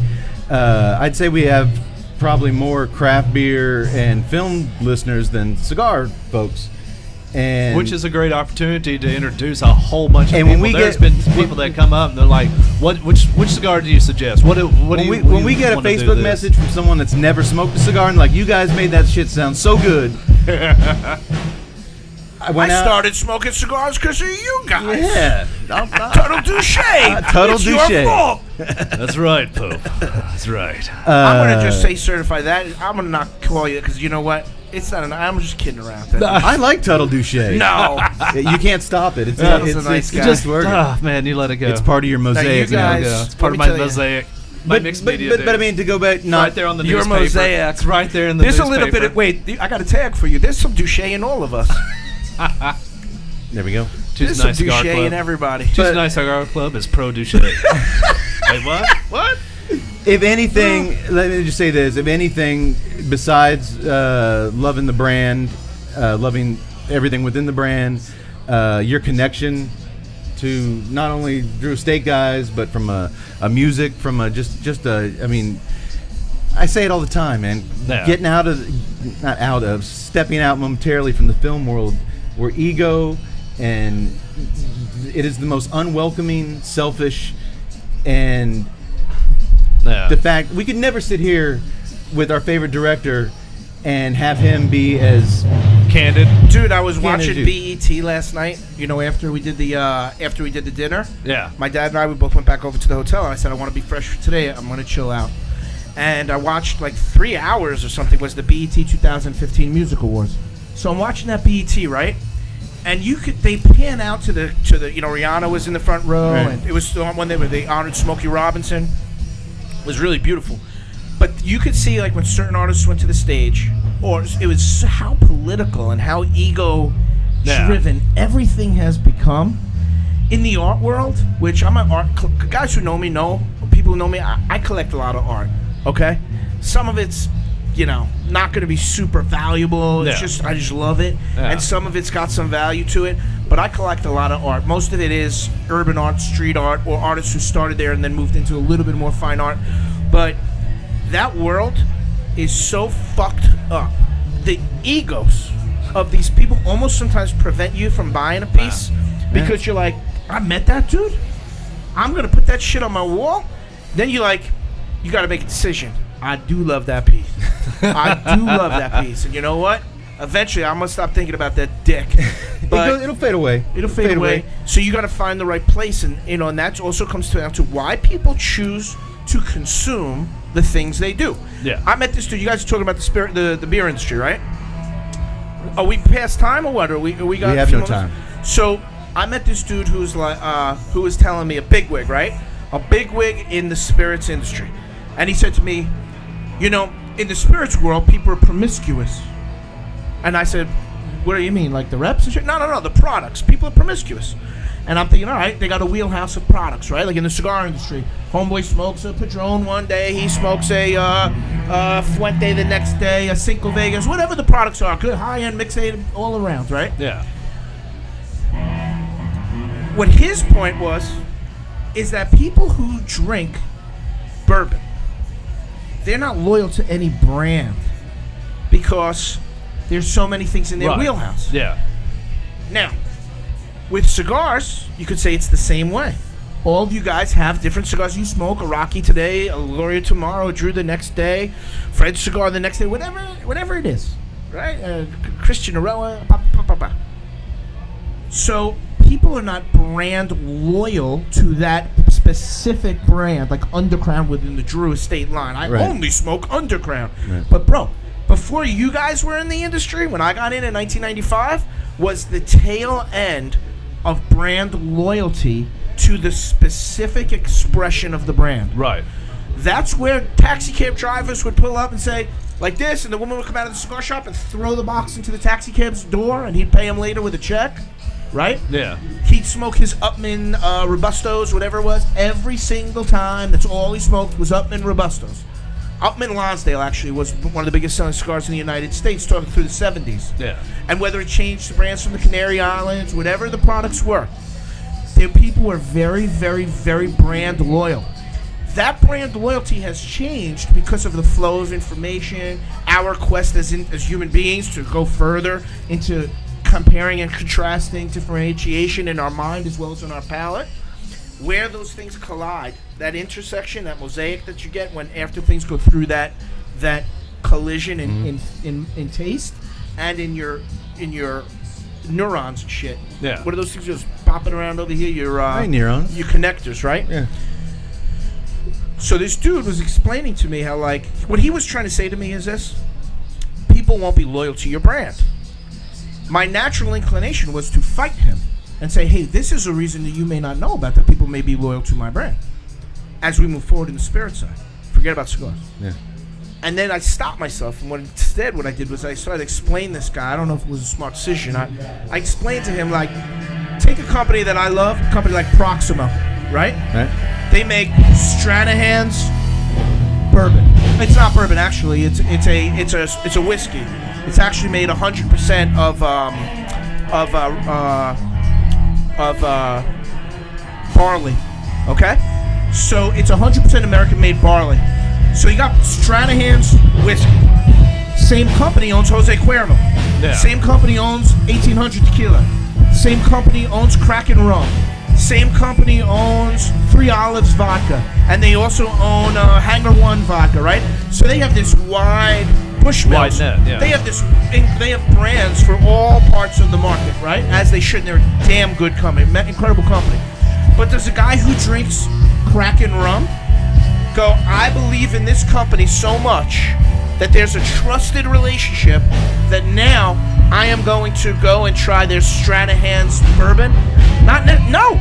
I'd say we have probably more craft beer and film listeners than cigar folks, and which is a great opportunity to introduce a whole bunch of people. There's been people that come up and they're like, which cigar do you suggest? When we get a Facebook message from someone that's never smoked a cigar and like, you guys made that shit sound so good, I went out. started smoking cigars because of you guys. Yeah. Tuttle Douche. Tuttle It's Douche. your fault. That's right, Pope. That's right. I'm going to just say certify that. I'm going to not call you because you know what? It's not. I'm just kidding around. I like Tuttle Douche. No. You can't stop it. It's That was a nice guy. just working. Man, you let it go. It's part of your mosaic. you guys- now. It's part of Let me my tell you. mosaic. My mixed media but I days. mean, to go back, It's not right there on the Your newspaper. mosaic. It's right there in the There's a newspaper. little bit of. Wait, I got a tag for you. There's some Douche in all of us. There we go. There's Tuesday some Night Cigar Douche Club. in everybody. Tuesday Night Cigar Club is pro Douche. Wait, what? What? If anything, let me just say this: if anything, besides loving the brand, loving everything within the brand, your connection to not only Drew Estate guys, but from a music, from a just a. I mean, I say it all the time, man. Yeah. Getting stepping out momentarily from the film world, where ego and it is the most unwelcoming, selfish, and Yeah. the fact we could never sit here with our favorite director and have him be as Candid. Dude, I was Can't watching do. BET last night. You know, after we did the dinner. Yeah. My dad and I, we both went back over to the hotel, and I said, I want to be fresh for today. I'm going to chill out. And I watched like 3 hours or something was the BET 2015 Music Awards. So I'm watching that BET, right? And they pan out to the Rihanna was in the front row, Right. and it was the one where they honored Smokey Robinson. It was really beautiful. But you could see like when certain artists went to the stage, or it was how political and how ego-driven everything has become. In the art world, which I'm an art... Guys who know me know, people who know me, I collect a lot of art, okay? Some of it's, not going to be super valuable. It's Yeah. I just love it. Yeah. And some of it's got some value to it. But I collect a lot of art. Most of it is urban art, street art, or artists who started there and then moved into a little bit more fine art. But that world is so fucked up. The egos of these people almost sometimes prevent you from buying a piece because you're like, I met that dude. I'm going to put that shit on my wall. Then you got to make a decision. I do love that piece. I do love that piece. And you know what? Eventually, I'm going to stop thinking about that dick. But it'll fade away. It'll fade away. So you got to find the right place. And, and that also comes down to why people choose to consume the things they do. Yeah. I met this dude. You guys are talking about the beer industry, right? Are we past time or what? Are we got We a have few no moments? time. So I met this dude who was telling me, a bigwig, right? A bigwig in the spirits industry. And he said to me, in the spirits world, people are promiscuous. And I said, what do you mean, like the reps and shit? No, the products. People are promiscuous. And I'm thinking, all right, they got a wheelhouse of products, right? Like in the cigar industry. Homeboy smokes a Padron one day. He smokes a Fuente the next day, a Cinco Vegas, whatever the products are. Good high-end, mixated, all around, right? Yeah. What his point is that people who drink bourbon, they're not loyal to any brand because there's so many things in their Right. wheelhouse. Yeah. Now, with cigars, you could say it's the same way. All of you guys have different cigars you smoke. A Rocky today, a Gloria tomorrow, a Drew the next day, Fred's cigar the next day, whatever it is, right? Christian Aroa, So people are not brand loyal to that specific brand, like Underground within the Drew Estate line. I Right. only smoke Underground. Right. But bro, before you guys were in the industry, when I got in 1995, was the tail end of brand loyalty to the specific expression of the brand. Right. That's where taxi cab drivers would pull up and say, like this, and the woman would come out of the cigar shop and throw the box into the taxi cab's door, and he'd pay him later with a check, right? Yeah. He'd smoke his Upman Robustos, whatever it was, every single time. That's all he smoked was Upman Robustos. Upman Lonsdale actually was one of the biggest selling cigars in the United States, talking through the 70s. Yeah. And whether it changed the brands from the Canary Islands, whatever the products were, the people were very, very, very brand loyal. That brand loyalty has changed because of the flow of information, our quest as human beings to go further into comparing and contrasting differentiation in our mind as well as in our palate. Where those things collide, that intersection, that mosaic that you get when after things go through that collision in taste and in your neurons and shit. Yeah. What are those things just popping around over here? Your neurons. Your connectors, right? Yeah. So this dude was explaining to me how, like, what he was trying to say to me is this: people won't be loyal to your brand. My natural inclination was to fight him and say, hey, this is a reason that you may not know about, that people may be loyal to my brand as we move forward in the spirit side. Forget about cigars. Yeah. And then I stopped myself, and what I did was I started to explain this guy. I don't know if it was a smart decision. I explained to him, like, take a company that I love, a company like Proximo, right? Right. They make Stranahan's bourbon. It's not bourbon, actually. It's a whiskey. It's actually made 100% of barley. Okay, so it's 100% American-made barley. So you got Stranahan's whiskey. Same company owns Jose Cuervo. Yeah. Same company owns 1800 tequila. Same company owns Kraken rum. Same company owns Three Olives vodka, and they also own Hangar One vodka, right? So they have this wide Bushmills. Wide net, yeah. They have brands for all parts of the market, right? As they should. They're a damn good company, incredible company. But there's a guy who drinks Kraken rum go, I believe in this company so much that there's a trusted relationship that now I am going to go and try their Stranahan's bourbon. No,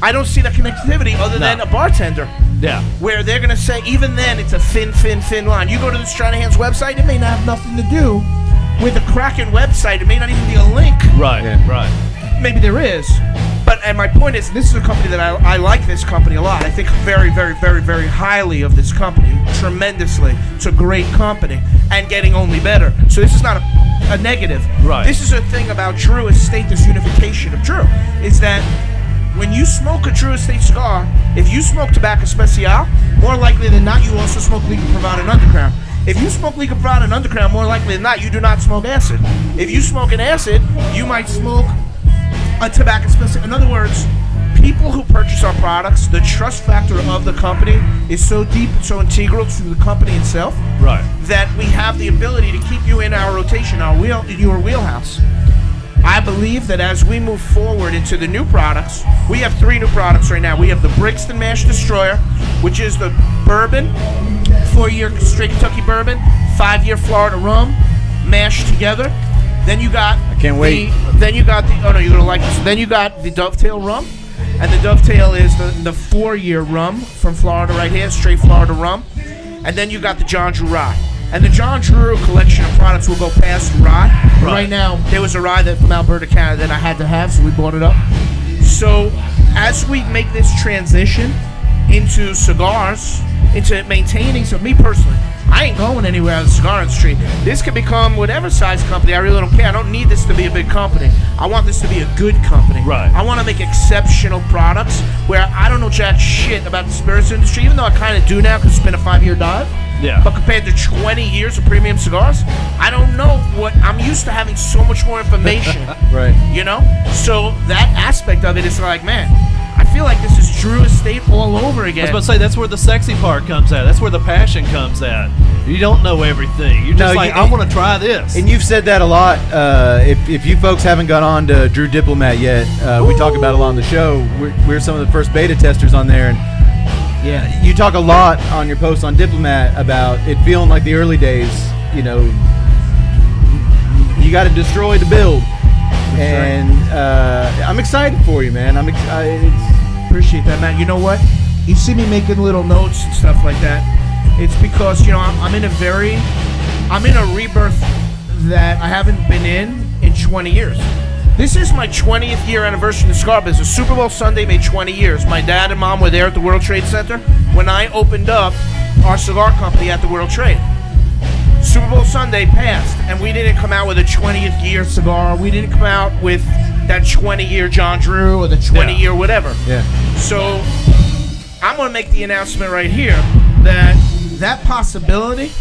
I don't see the connectivity other than a bartender. Yeah. Where they're going to say, even then, it's a thin line. You go to the Stranahan's website, it may not have nothing to do with the Kraken website. It may not even be a link. Right, Yeah. right. Maybe there is. And my point is, this is a company that I like this company a lot. I think very, very, very, very highly of this company. Tremendously. It's a great company. And getting only better. So this is not a negative. Right. This is a thing about Drew Estate, this unification of Drew, is that when you smoke a Drew Estate cigar, if you smoke Tobacco Especial, more likely than not, you also smoke Liga Privada and Underground. If you smoke Liga Privada and Underground, more likely than not, you do not smoke acid. If you smoke an acid, you might smoke a Tobacco Especial. In other words, people who purchase our products, the trust factor of the company is so deep and so integral to the company itself, Right. that we have the ability to keep you in our rotation, in your wheelhouse. I believe that as we move forward into the new products, we have 3 new products right now. We have the Brixton Mash Destroyer, which is the bourbon, 4-year straight Kentucky bourbon, 5-year Florida rum, mashed together. Then you got I can't wait. Then you got oh no, you're gonna like this. Then you got the Dovetail rum, and the Dovetail is the 4-year rum from Florida right here, straight Florida rum. And then you got the John Drew Rye. And the John Drew collection of products will go past rye. Right now, there was a rye from Alberta, Canada that I had to have, so we bought it up. So as we make this transition into cigars, into maintaining, so me personally, I ain't going anywhere on the cigar industry. This could become whatever size company. I really don't care. I don't need this to be a big company. I want this to be a good company. Right. I want to make exceptional products where I don't know jack shit about the spirits industry, even though I kind of do now because it's been a 5-year dive. Yeah. But compared to 20 years of premium cigars, I don't know what. I'm used to having so much more information. Right. You know? So that aspect of it is like, man, I feel like this is Drew Estate all over again. I was about to say, that's where the sexy part comes at. That's where the passion comes at. You don't know everything. You're just I want to try this. And you've said that a lot. If you folks haven't got on to Drew Diplomat yet, we talk about it a lot on the show. We're some of the first beta testers on there. And yeah, you talk a lot on your post on Diplomat about it feeling like the early days. You know, you got to destroy the build. And I'm excited for you, man. Appreciate that, man. You know what? You see me making little notes and stuff like that. It's because, you know, I'm in a rebirth that I haven't been in 20 years. This is my 20th year anniversary in the cigar business. Super Bowl Sunday made 20 years. My dad and mom were there at the World Trade Center when I opened up our cigar company at the World Trade. Super Bowl Sunday passed, and we didn't come out with a 20th year cigar. We didn't come out with that 20-year John Drew or the 20-year whatever. Yeah. So I'm going to make the announcement right here that possibility,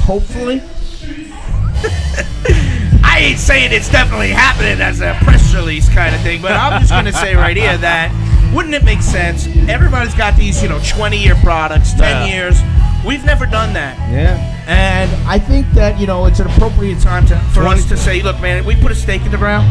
hopefully, I ain't saying it's definitely happening as a press release kind of thing, but I'm just going to say right here that wouldn't it make sense? Everybody's got these, 20-year products, 10 years. We've never done that. Yeah. And I think that, it's an appropriate time for us to say, look, man, we put a stake in the ground.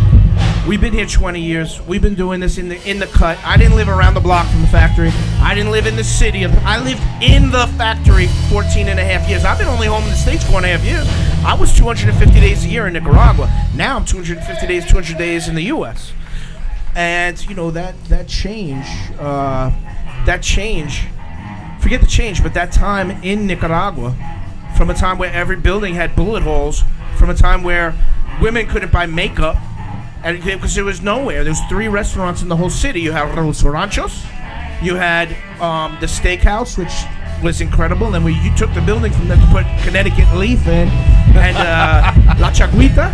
We've been here 20 years. We've been doing this in the cut. I didn't live around the block from the factory. I didn't live in the city. I lived in the factory 14 and a half years. I've been only home in the States 4.5 years. I was 250 days a year in Nicaragua. Now I'm 250 days, 200 days in the U.S. And, that change, forget the change, but that time in Nicaragua, from a time where every building had bullet holes, from a time where women couldn't buy makeup, and because there was nowhere. There was 3 restaurants in the whole city. You had Los Ranchos, you had the Steakhouse, which was incredible. And you took the building from them to put Connecticut Leaf in, and La Chaguita,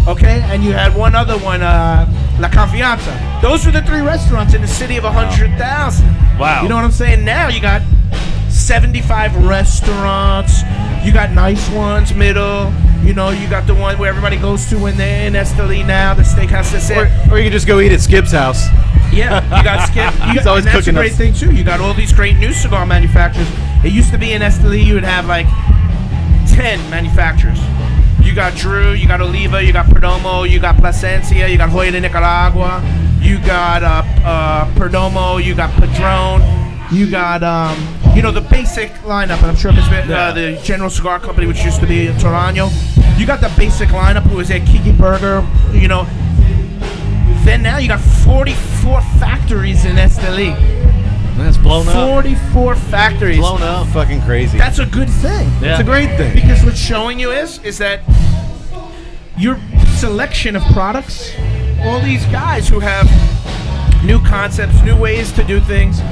okay? And you had one other one, La Confianza. Those were the 3 restaurants in the city of 100,000. Wow. You know what I'm saying? Now you got 75 restaurants. You got nice ones, middle. You got the one where everybody goes to when they're in Esteli now, the Steakhouse. Or you can just go eat at Skip's house. Yeah, you got Skip. He's always and that's cooking a great us. thing, too. You got all these great new cigar manufacturers. It used to be in Esteli, you would have like 10 manufacturers. You got Drew, you got Oliva, you got Perdomo, you got Plasencia, you got Joya de Nicaragua, you got Perdomo, you got Padron, you got the basic lineup. And I'm sure it's been the General Cigar Company, which used to be Torano. You got the basic lineup who was at Kiki Burger, Then now you got 44 factories in Esteli. That's blown up. 44 factories. Blown up. Fucking crazy. That's a good thing. Yeah. It's a great thing. Because what's showing you is that your selection of products, all these guys who have new concepts, new ways to do things,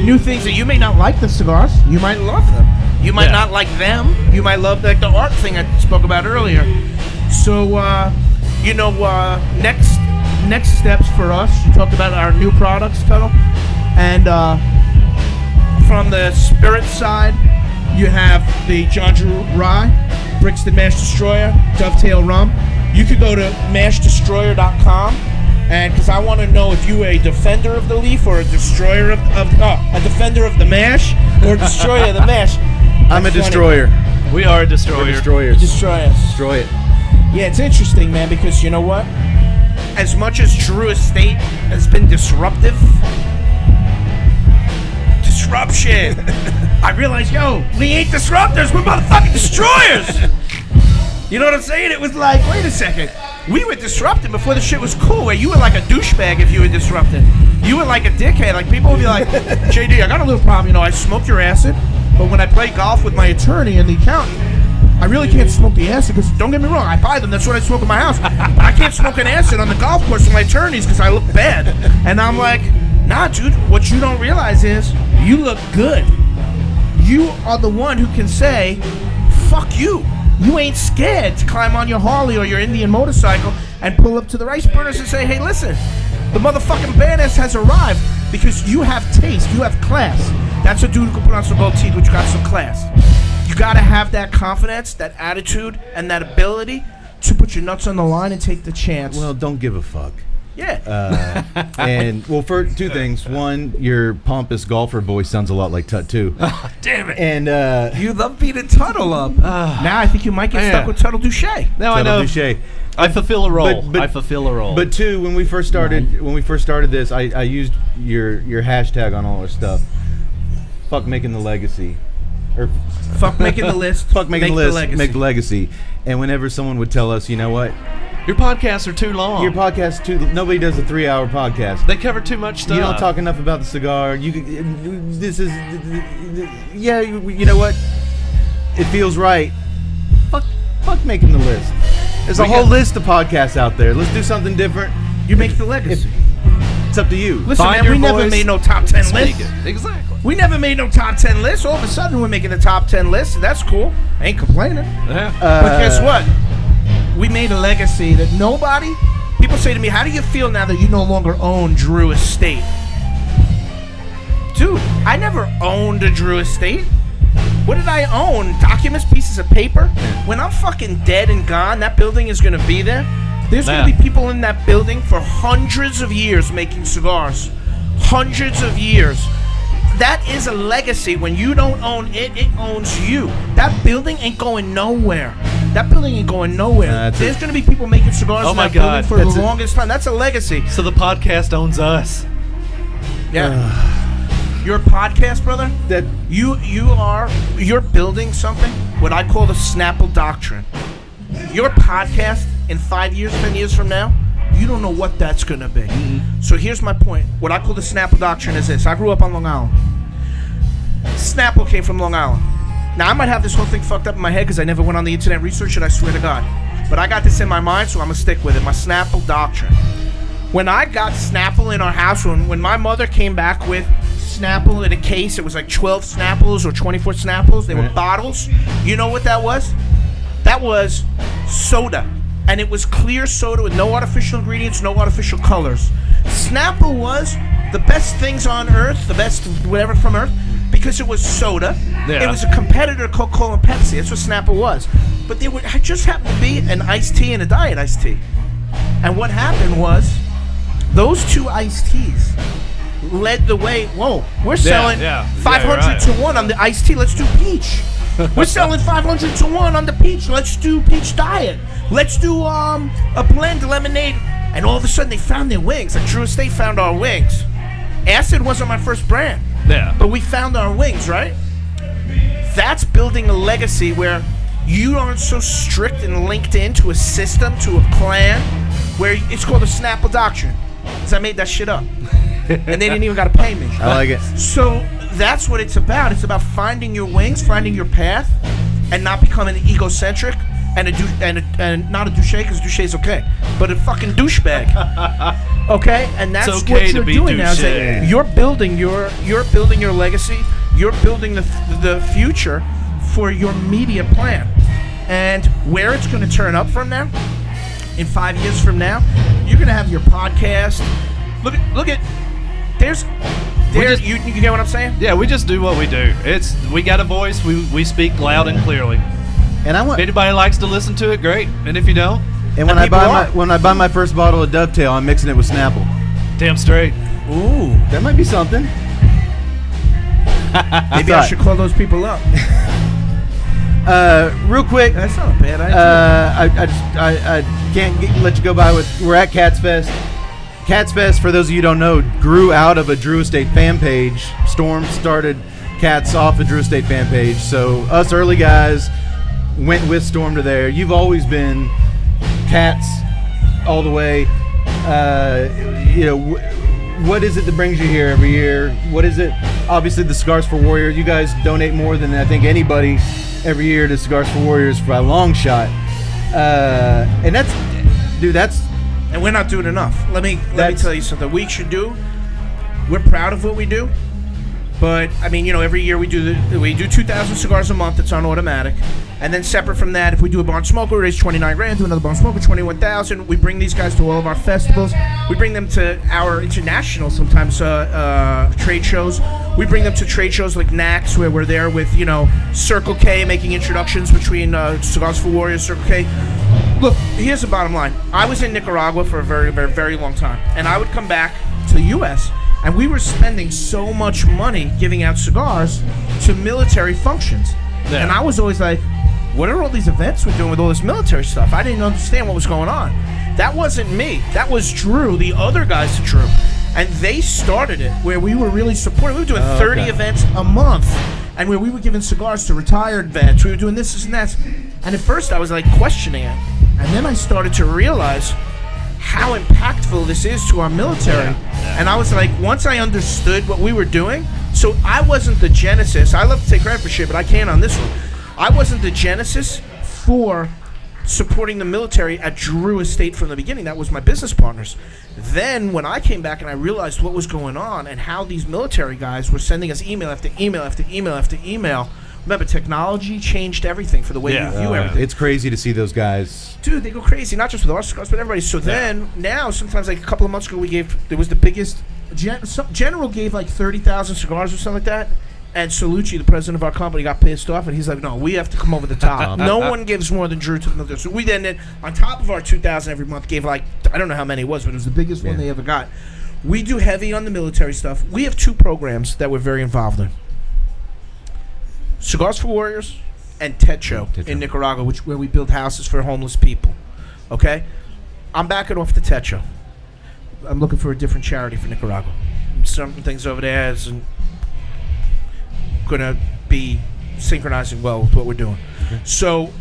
new things that you may not like the cigars, you might love them. You might not like them. You might love the art thing I spoke about earlier. So, next steps for us. You talked about our new products, Tuttle, and from the spirit side, you have the John Drew Rye, Brixton Mash Destroyer, Dovetail Rum. You could go to mashdestroyer.com, and because I want to know if you are a defender of the leaf or a destroyer of a defender of the mash or a destroyer of the mash. I'm a destroyer. We are a destroyer. We're destroyers. Destroy us. Destroy it. Yeah, it's interesting, man, because you know what? As much as Drew Estate has been disruption. I realized, we ain't disruptors, we're motherfucking destroyers. You know what I'm saying? It was like, wait a second. We were disrupted before the shit was cool, where you were like a douchebag if you were disrupted. You were like a dickhead. Like, people would be like, JD, I got a little problem. I smoke your acid, but when I play golf with my attorney and the accountant, I really can't smoke the acid because, don't get me wrong, I buy them. That's what I smoke in my house. But I can't smoke an acid on the golf course with my attorneys because I look bad. And I'm like, nah, dude, what you don't realize is you look good. You are the one who can say, fuck you. You ain't scared to climb on your Harley or your Indian motorcycle and pull up to the rice burners and say, hey, listen, the motherfucking badass has arrived because you have taste, you have class. That's a dude who can put on some gold teeth, which got some class. You gotta have that confidence, that attitude, and that ability to put your nuts on the line and take the chance. Well, don't give a fuck. Yeah. And well, for 2 things. One, your pompous golfer voice sounds a lot like Tut too. Damn it. And You love beating Tuttle up. Now I think you might get stuck with Tuttle Duche. Now I know. Touche. I fulfill a role. But- I fulfill a role. But 2, when we first started this, I used your hashtag on all our stuff. Fuck making the legacy. Or Fuck making the list. fuck making the list. legacy. Make the legacy. And whenever someone would tell us, you know what, your podcasts are too long. your podcast nobody does a 3-hour podcast. They cover too much stuff. You don't talk enough about the cigar. You know what? It feels right. Fuck making the list. There's a whole list of podcasts out there. Let's do something different. You make the legacy. It's up to you. Listen, Find man, we your never voice. made no top 10 Speak lists. it. Exactly. We never made no top 10 lists. All of a sudden, we're making the top 10 list. That's cool. I ain't complaining. Yeah. But guess what? We made a legacy that nobody... People say to me, how do you feel now that you no longer own Drew Estate? Dude, I never owned a Drew Estate. What did I own? Documents, pieces of paper? When I'm fucking dead and gone, that building is going to be there. There's going to be people in that building for hundreds of years making cigars. Hundreds of years. that is a legacy. When you don't own it, it owns you. That building ain't going nowhere. That building ain't going nowhere. There's going to be people making cigars in that building for the longest time. That's a legacy. So the podcast owns us. Yeah. Your podcast, brother, that you're building something, what I call the Snapple Doctrine. Your podcast in 5 years, 10 years from now, you don't know what that's going to be. Mm-hmm. So here's my point. What I call the Snapple Doctrine is this. I grew up on Long Island. Snapple came from Long Island. Now, I might have this whole thing fucked up in my head because I never went on the internet and researched it, I swear to God. But I got this in my mind, so I'm going to stick with it. My Snapple Doctrine. When I got Snapple in our house, when my mother came back with Snapple in a case, it was like 12 Snapples or 24 Snapples. They were bottles. You know what that was? That was soda. And it was clear soda with no artificial ingredients, no artificial colors. Snapple was the best things on earth, the best whatever from earth, because it was soda. Yeah. It was a competitor to Coca-Cola and Pepsi. That's what Snapple was. But there just happened to be an iced tea and a diet iced tea. And what happened was those two iced teas led the way. Whoa, we're selling 500 to 1 on the iced tea. Let's do peach. We're selling 500 to 1 on the peach. Let's do peach diet. Let's do a blend lemonade. And all of a sudden they found their wings. Like Drew Estate found our wings. Acid wasn't my first brand. Yeah. But we found our wings, right? That's building a legacy where you aren't so strict and linked into a system, to a plan, where it's called the Snapple Doctrine. Because I made that shit up. And they didn't even got to pay me. I like it. So that's what it's about. It's about finding your wings, finding your path, and not becoming egocentric and not a douche, because douche is okay, but a fucking douchebag. Okay, and that's okay what you're doing now. Is that you're building your legacy. You're building the future for your media plan, and where it's going to turn up from now. In 5 years from now, you're going to have your podcast. Look at. You get what I'm saying? Yeah, we just do what we do. We got a voice. We speak loud and clearly. And if anybody likes to listen to it, great. And if you don't, and when I buy my first bottle of Dovetail, I'm mixing it with Snapple. Damn straight. Ooh, that might be something. Maybe I should call those people up. Real quick. That's not a bad idea. I can't let you go by with. We're at Cats Fest. Cats Fest, for those of you who don't know, grew out of a Drew Estate fan page. Storm started Cats off a Drew Estate fan page. So us early guys went with Storm to there. You've always been Cats all the way. What is it that brings you here every year? What is it? Obviously, the Cigars For Warriors. You guys donate more than I think anybody every year to Cigars For Warriors by a long shot. And that's. And we're not doing enough. Let me tell you something. We should do. We're proud of what we do, but I mean, every year we do 2,000 cigars a month. It's on automatic, and then separate from that, if we do a barn smoker, we raise 29 grand. Do another barn smoker, 21,000. We bring these guys to all of our festivals. We bring them to our international sometimes trade shows. We bring them to trade shows like NACS, where we're there with Circle K, making introductions between Cigars For Warriors, Circle K. Look, here's the bottom line. I was in Nicaragua for a very, very, very long time, and I would come back to the U.S., and we were spending so much money giving out cigars to military functions. Yeah. And I was always like, what are all these events we're doing with all this military stuff? I didn't understand what was going on. That wasn't me. That was Drew, the other guys to Drew. And they started it where we were really supporting. We were doing 30 events a month, and where we were giving cigars to retired vets. We were doing this and that. And at first I was like questioning it. And then I started to realize how impactful this is to our military. Yeah. And I was like, once I understood what we were doing, so I wasn't the genesis. I love to take credit for shit, but I can't on this one. I wasn't the genesis for supporting the military at Drew Estate from the beginning. That was my business partners. Then when I came back and I realized what was going on and how these military guys were sending us email after email after email after email. Remember, technology changed everything for the way you view everything. It's crazy to see those guys. Dude, they go crazy, not just with our cigars, but everybody. So then, now, sometimes like a couple of months ago, there was the biggest, General gave like 30,000 cigars or something like that, and Solucci, the president of our company, got pissed off, and he's like, no, we have to come over the top. No one gives more than Drew to the military. So we then, on top of our 2,000 every month, gave like, I don't know how many it was, but it was the biggest one they ever got. We do heavy on the military stuff. We have 2 programs that we're very involved in. Cigars for Warriors and Techo in Nicaragua, where we build houses for homeless people. Okay? I'm backing off the Techo. I'm looking for a different charity for Nicaragua. Certain things over there isn't going to be synchronizing well with what we're doing. Okay. So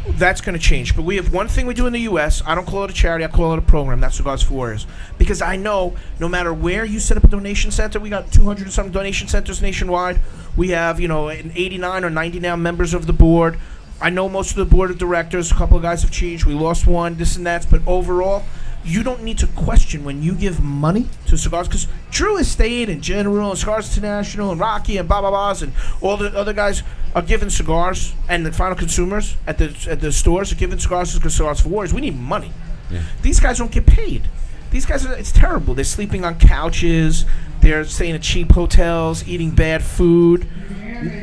that's going to change. But we have one thing we do in the U.S. I don't call it a charity. I call it a program. That's Cigars for Warriors. Because I know no matter where you set up a donation center, we got 200 and some donation centers nationwide. We have, 89 or 90 now members of the board. I know most of the board of directors. A couple of guys have changed. We lost one, this and that. But overall, you don't need to question when you give money to cigars, because Drew Estate and General and Cigars International and Rocky and blah blah blahs and all the other guys are giving cigars, and the final consumers at the stores are giving cigars to Cigars for Warriors. We need money. Yeah. These guys don't get paid. These guys it's terrible. They're sleeping on couches. They're staying at cheap hotels, eating bad food.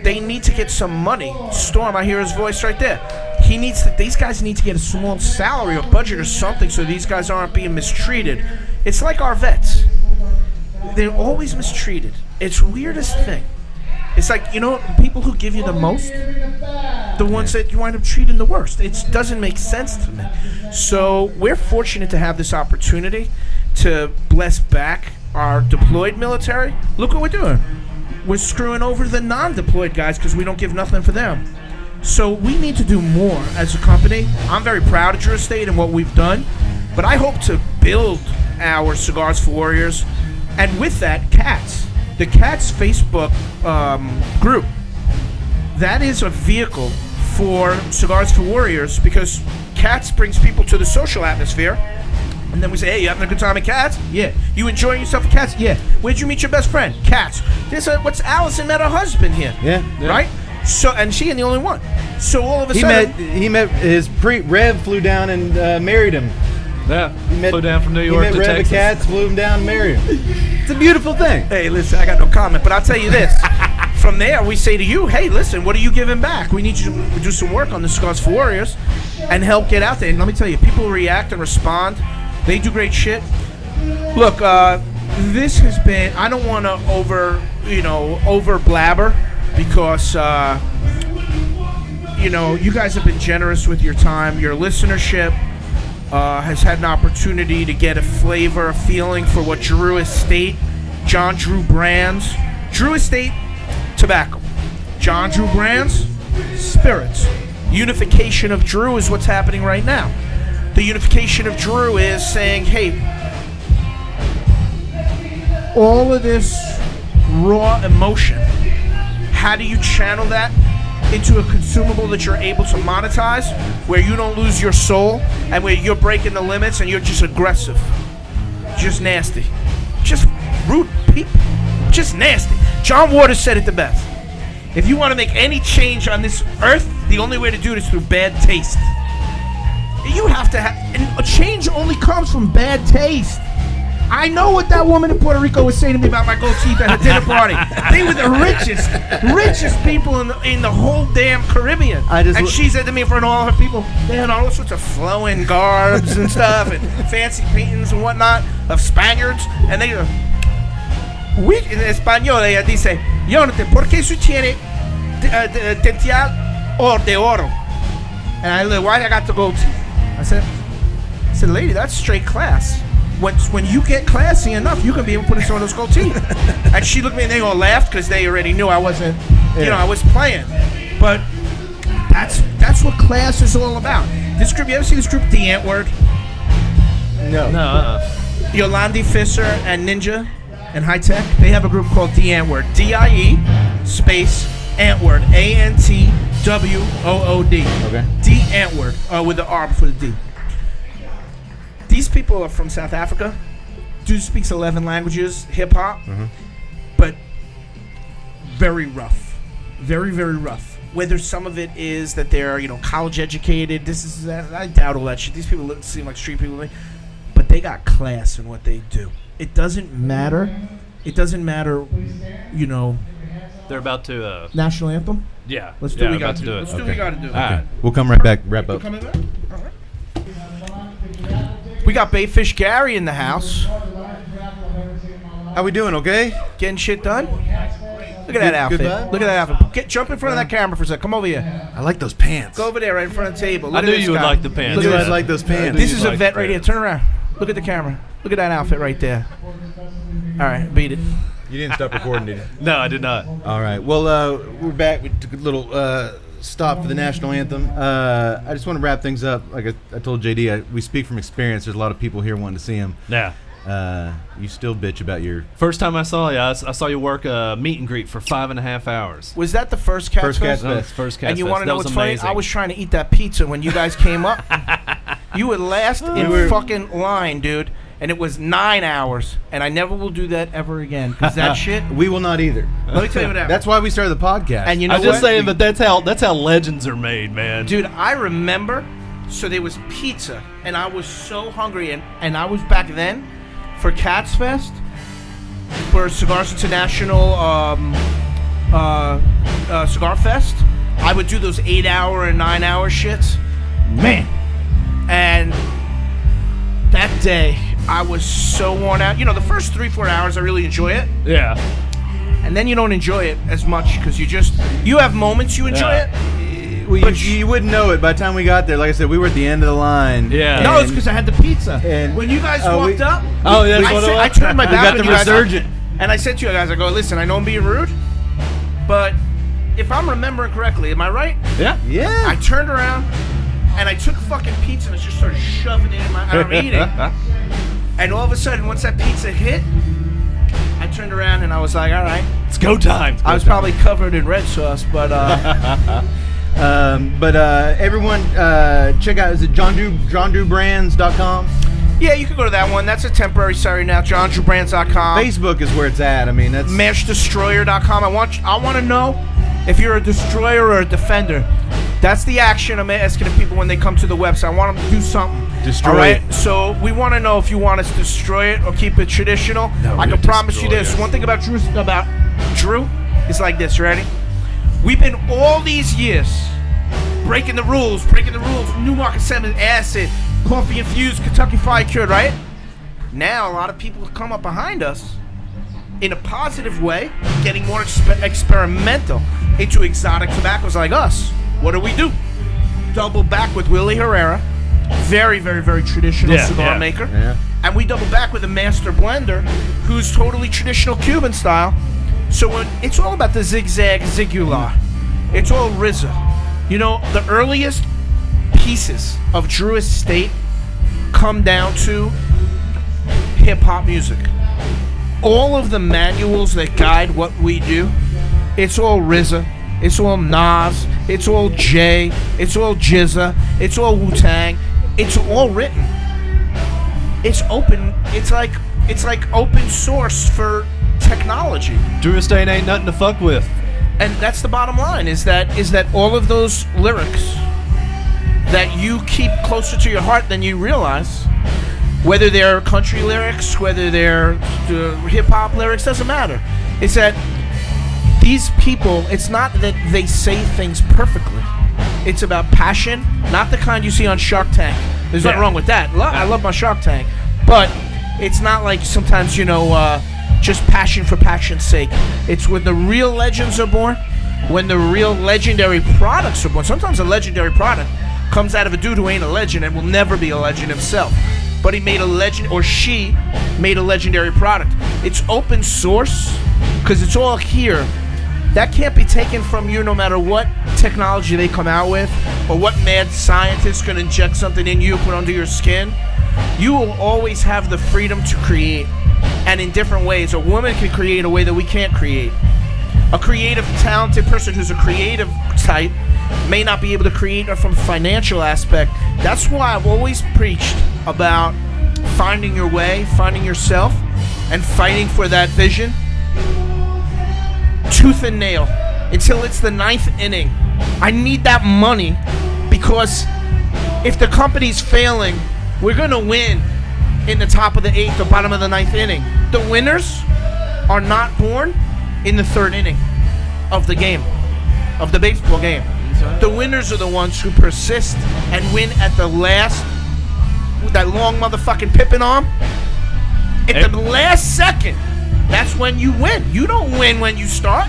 They need to get some money. Storm, I hear his voice right there. These guys need to get a small salary or budget or something so these guys aren't being mistreated. It's like our vets. They're always mistreated. It's the weirdest thing. It's like, people who give you the most, the ones that you wind up treating the worst. It doesn't make sense to me. So we're fortunate to have this opportunity to bless back our deployed military. Look what we're doing. We're screwing over the non-deployed guys because we don't give nothing for them. So we need to do more as a company. I'm very proud of Drew Estate and what we've done, but I hope to build our Cigars for Warriors, and with that, CATS. The CATS Facebook group, that is a vehicle for Cigars for Warriors, because CATS brings people to the social atmosphere, and then we say, hey, you having a good time at CATS? Yeah. You enjoying yourself at CATS? Yeah. Where'd you meet your best friend? CATS. What's Allison met her husband here? Yeah. Right? So, and she ain't the only one. So all of a sudden, he met his Rev flew down and married him. Yeah, flew down from New York to Texas. Rev at Cats, flew him down and married him. It's a beautiful thing. Hey, listen, I got no comment, but I'll tell you this. From there, we say to you, hey, listen, what are you giving back? We need you to do some work on the Cigars for Warriors and help get out there. And let me tell you, people react and respond. They do great shit. Look, this has been, I don't want to over blabber, because you guys have been generous with your time. Your listenership has had an opportunity to get a flavor, a feeling for what Drew Estate, John Drew Brands, Drew Estate Tobacco, John Drew Brands Spirits. Unification of Drew is what's happening right now. The unification of Drew is saying, hey, all of this raw emotion, how do you channel that into a consumable that you're able to monetize, where you don't lose your soul and where you're breaking the limits and you're just aggressive, just nasty, just rude people, just nasty. John Waters said it the best. If you want to make any change on this earth, the only way to do it is through bad taste. You have to have, and a change only comes from bad taste. I know what that woman in Puerto Rico was saying to me about my gold teeth at a dinner party. They were the richest people in the whole damn Caribbean. And she said to me in front of all her people, they had all sorts of flowing garbs and stuff and fancy paintings and whatnot of Spaniards. And they we in español ella dice, Jonathan, ¿por qué usted tiene dental or de oro? And I said, why I got the gold teeth? I said, lady, that's straight class. When you get classy enough, you can be able to put in some of those gold teeth. And she looked at me and they all laughed because they already knew I wasn't, I was playing. But that's what class is all about. This group, you ever see this group, The Antword? No. Yolandi Fisser and Ninja and High Tech, they have a group called The Antword. DIE space Antword. ANTWOOD. Okay. The Antword with the R before the D. These people are from South Africa. Dude speaks 11 languages, hip-hop, but very rough. Very, very rough. Whether some of it is that they're, college educated, this is that. I doubt all that shit. These people seem like street people to me. But they got class in what they do. It doesn't matter. They're about to... National anthem? Yeah. Let's do what we got to do. Let's do what we got to do. All right. We'll come right back, wrap up. We're coming back? All right. We got Bayfish Gary in the house. How we doing? Okay. Getting shit done? Look at that outfit. vibe? Look at that outfit. Jump in front of that camera for a sec. Come over here. I like those pants. Go over there right in front of the table. I Look knew at this you would guy. like the pants. Look You at guys this. like those pants? This is a like vet the right here. pants. Turn around. Look at the camera. Look at that outfit right there. All right, beat it. You didn't stop recording, did you? No, I did not. All right. Well, we're back. We took a little stop for the national anthem. I just want to wrap things up. Like I told JD, we speak from experience. There's a lot of people here wanting to see him. Yeah. You still bitch about your First time I saw you, I saw you work a meet and greet for 5.5 hours. Was that the first Cats First Cats Fest? That was Fest. first cast And you fest. want to That know was what's funny? amazing. I was trying to eat that pizza when you guys came up. You were last in fucking line, dude. And it was 9 hours. And I never will do that ever again. Because that shit... We will not either. Let me tell you what happened. That's why we started the podcast. And you know I'm just what? saying, but that's how legends are made, man. Dude, I remember, so there was pizza, and I was so hungry, and I was back then, for Cats Fest, for Cigars International Cigar Fest, I would do those 8-hour and 9-hour shits. Man. And that day, I was so worn out. You know, the first 3-4 hours, I really enjoy it. Yeah. And then you don't enjoy it as much, because you have moments you enjoy Yeah. it. Well, But you wouldn't know it by the time we got there. Like I said, we were at the end of the line. Yeah. No, it's because I had the pizza. and- When you guys Oh, walked up, Oh, that's what it was? I turned my We back got on the you guys, resurgent. and I said to you guys, I go, listen, I know I'm being rude, but if I'm remembering correctly, am I right? Yeah. Yeah. I turned around, and I took fucking pizza and I just started shoving it in my and I'm eating. And all of a sudden, once that pizza hit, I turned around and I was like, all right. It's go time. I was probably covered in red sauce, but Everyone, check out, is it johndrewbrands.com? yeah, you can go to that one. That's a temporary site right now, johndrewbrands.com. Facebook is where it's at. I mean, that's... Mashdestroyer.com. I want to know if you're a destroyer or a defender. That's the action I'm asking of people when they come to the website. I want them to do something. Destroy All right? it. So we want to know if you want us to destroy it or keep it traditional. No, I we'll can promise you destroy this. it. One thing about Drew is like this. Ready? We've been all these years breaking the rules. Newmarket 7 acid, coffee infused, Kentucky Fried Cured, right? Now a lot of people have come up behind us in a positive way, getting more experimental into exotic tobaccos like us. What do? Double back with Willie Herrera, very, very, very traditional cigar maker. Yeah. And we double back with a master blender who's totally traditional Cuban style. So when it's all about the zigzag zigular. It's all RZA. You know, the earliest pieces of Drew Estate come down to hip-hop music. All of the manuals that guide what we do, it's all RZA, it's all Nas, it's all Jay, it's all Jizza, it's all Wu-Tang, it's all written. It's open. It's like open source for technology. Drew Estate ain't nothing to fuck with. And that's the bottom line, is that all of those lyrics that you keep closer to your heart than you realize, whether they're country lyrics, whether they're hip-hop lyrics, doesn't matter. It's that these people, it's not that they say things perfectly. It's about passion, not the kind you see on Shark Tank. There's nothing wrong with that. I love my Shark Tank. But it's not like sometimes, just passion for passion's sake. It's when the real legends are born, when the real legendary products are born. Sometimes a legendary product comes out of a dude who ain't a legend and will never be a legend himself. But he made a legend, or she made a legendary product. It's open source because it's all here. That can't be taken from you no matter what technology they come out with or what mad scientist can inject something in you, put under your skin. You will always have the freedom to create. And in different ways. A woman can create a way that we can't create. A creative, talented person who's a creative type may not be able to create from a financial aspect. That's why I've always preached about finding your way, finding yourself, and fighting for that vision. Tooth and nail until it's the 9th inning. I need that money because if the company's failing, we're going to win in the top of the 8th or bottom of the 9th inning. The winners are not born in the 3rd inning of the game, of the baseball game. The winners are the ones who persist and win at the last, with that long motherfucking Pippin arm. At the last second, That's when you win. You don't win when you start.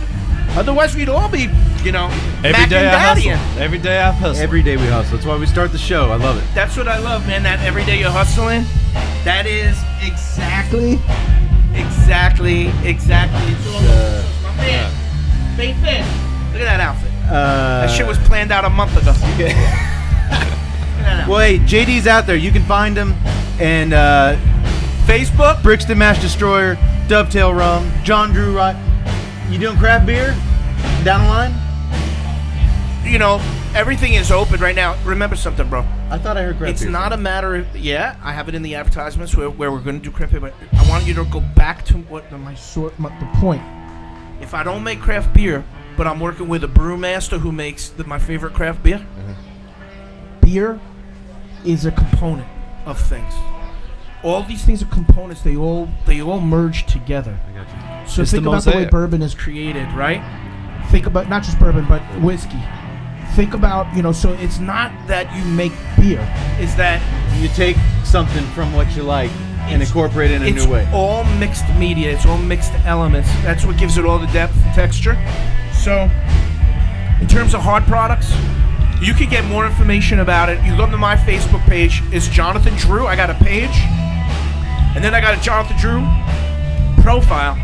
Otherwise, we'd all be, Every Mac day and I Daddying. hustle. Every day I hustle. Every day we hustle. That's why we start the show. I love it. That's what I love, man. That every day you're hustling. That is exactly. It's all my man. Stay fit. Look at that outfit. That shit was planned out a month ago. Look at that outfit. Well, hey, JD's out there. You can find him. And Facebook. Brixton Mash Destroyer, Dovetail Rum, John Drew Wright. You doing craft beer? Down the line? Everything is open right now. Remember something, bro. I thought I heard craft It's beer. not a matter of, I have it in the advertisements where we're going to do craft beer, but I want you to go back to the point. If I don't make craft beer, but I'm working with a brewmaster who makes my favorite craft beer, beer is a component of things. All these things are components. They all merge together. I got you. So It's think the about the way mosaic. bourbon is created, right? Think about not just bourbon, but whiskey. Think about, so it's not that you make beer. It's that You take something from what you like and It's- incorporate it in a it's new way. all mixed media. It's all mixed elements. That's what gives it all the depth and texture. So, in terms of hard products, you can get more information about it. You go to my Facebook page. It's Jonathan Drew. I got a page. And then I got a Jonathan Drew profile.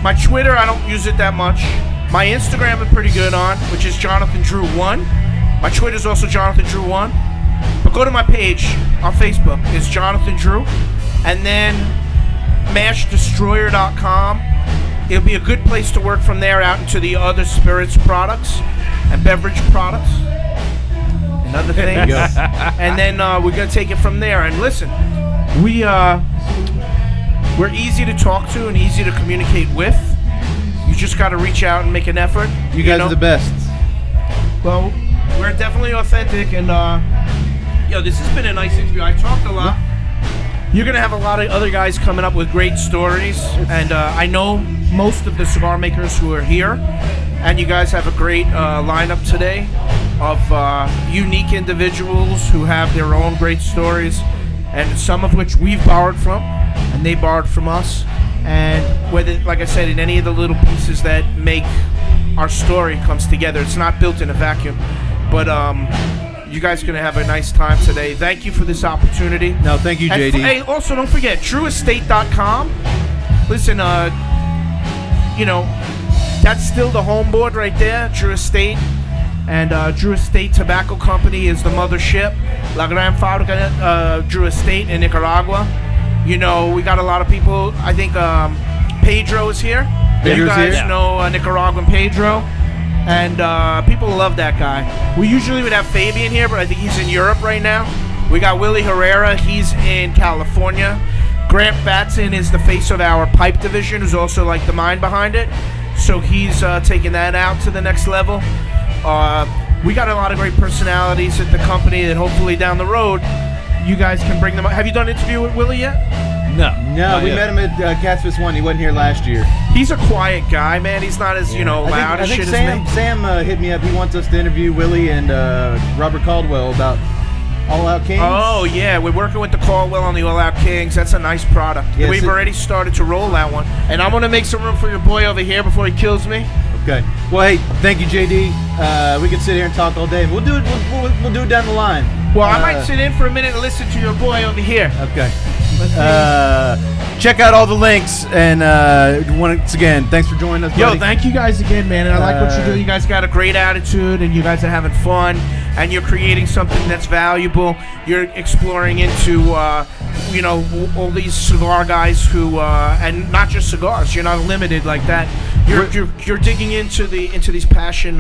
My Twitter, I don't use it that much. My Instagram I'm pretty good on, which is Jonathan Drew 1. My Twitter is also Jonathan Drew 1. But go to my page on Facebook. It's Jonathan Drew. And then mashdestroyer.com. It'll be a good place to work from there out into the other spirits products and beverage products and other things. go. And then we're going to take it from there. And listen, we're easy to talk to and easy to communicate with. You just got to reach out and make an effort. You guys are the best. Well, we're definitely authentic, and this has been a nice interview. I talked a lot. You're gonna have a lot of other guys coming up with great stories, and I know most of the cigar makers who are here, and you guys have a great lineup today of unique individuals who have their own great stories, and some of which we've borrowed from, and they borrowed from us. And whether, like I said, in any of the little pieces that make our story comes together, it's not built in a vacuum. But you guys are going to have a nice time today. Thank you for this opportunity. No, thank you, And JD. hey, also don't forget, DrewEstate.com. Listen, that's still the home board right there, Drew Estate. And Drew Estate Tobacco Company is the mothership. La Gran Fábrica Drew Estate in Nicaragua. We got a lot of people. I think Pedro is here. Pedro's You guys here? know Nicaraguan Pedro. And people love that guy. We usually would have Fabian here, but I think he's in Europe right now. We got Willie Herrera. He's in California. Grant Batson is the face of our pipe division, who's also like the mind behind it. So he's taking that out to the next level. We got a lot of great personalities at the company that hopefully down the road you guys can bring them up. Have you done an interview with Willie yet? No. No, we yet. met him at Cat's Fist 1. He wasn't here last year. He's a quiet guy, man. He's not as, loud I as think shit Sam, as me. Sam hit me up. He wants us to interview Willie and Robert Caldwell about All Out Kings. Oh, yeah. We're working with the Caldwell on the All Out Kings. That's a nice product. Yes, We've already started to roll that one. And I'm going to make some room for your boy over here before he kills me. Okay. Well, hey, thank you, JD. We could sit here and talk all day. We'll do it. We'll do it down the line. Well, I might sit in for a minute and listen to your boy over here. Okay. Let's see. Check out all the links, and once again, thanks for joining us, Yo, buddy. thank you guys again, man. And I like what you do. You guys got a great attitude, and you guys are having fun, and you're creating something that's valuable. You're exploring into, all these cigar guys who, and not just cigars. You're not limited like that. You're digging into these passion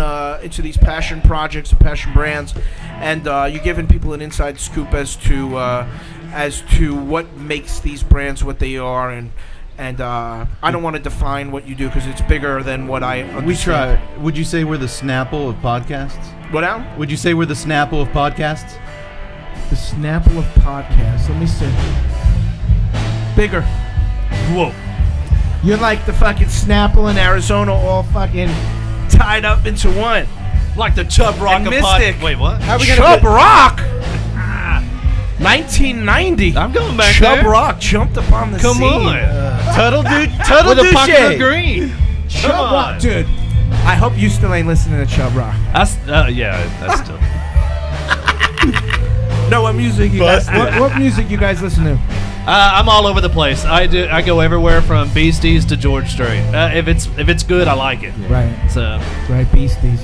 projects and passion brands, and you're giving people an inside scoop as to what makes these brands what they are, and I don't want to define what you do because it's bigger than what I understand. We try. Would you say we're the Snapple of podcasts? What now? Would you say we're the Snapple of podcasts? The Snapple of podcasts. Let me see. Bigger. Whoa. You're like the fucking Snapple in Arizona, all fucking tied up into one. Like the Chub Rock And of Mystic. Wait, what? How are we Chub Rock. 1990. I'm going back Chub there. Rock jumped upon the Come scene. on. Tuttle With a pocket of Douche. green. Chub Come on. Rock, dude. I hope you still ain't listening to Chub Rock. Yeah, that's still. No, what music you guys? Busted. What music you guys listen to? I'm all over the place. I go everywhere from Beasties to George Strait. If it's good, I like it. Right. So Right, Beasties.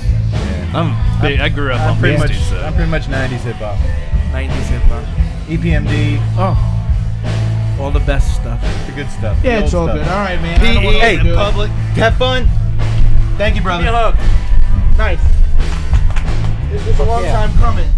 I grew up on I'm pretty much Beasties. I'm pretty much 90s hip hop. 90s hip hop. EPMD, Oh, all the best stuff. the good stuff. Yeah, the it's all old good. stuff. All right, man. I don't wanna Hey, overdo it. public. Have fun. Thank you, brother. Give me a hug. Nice. This was a long time coming.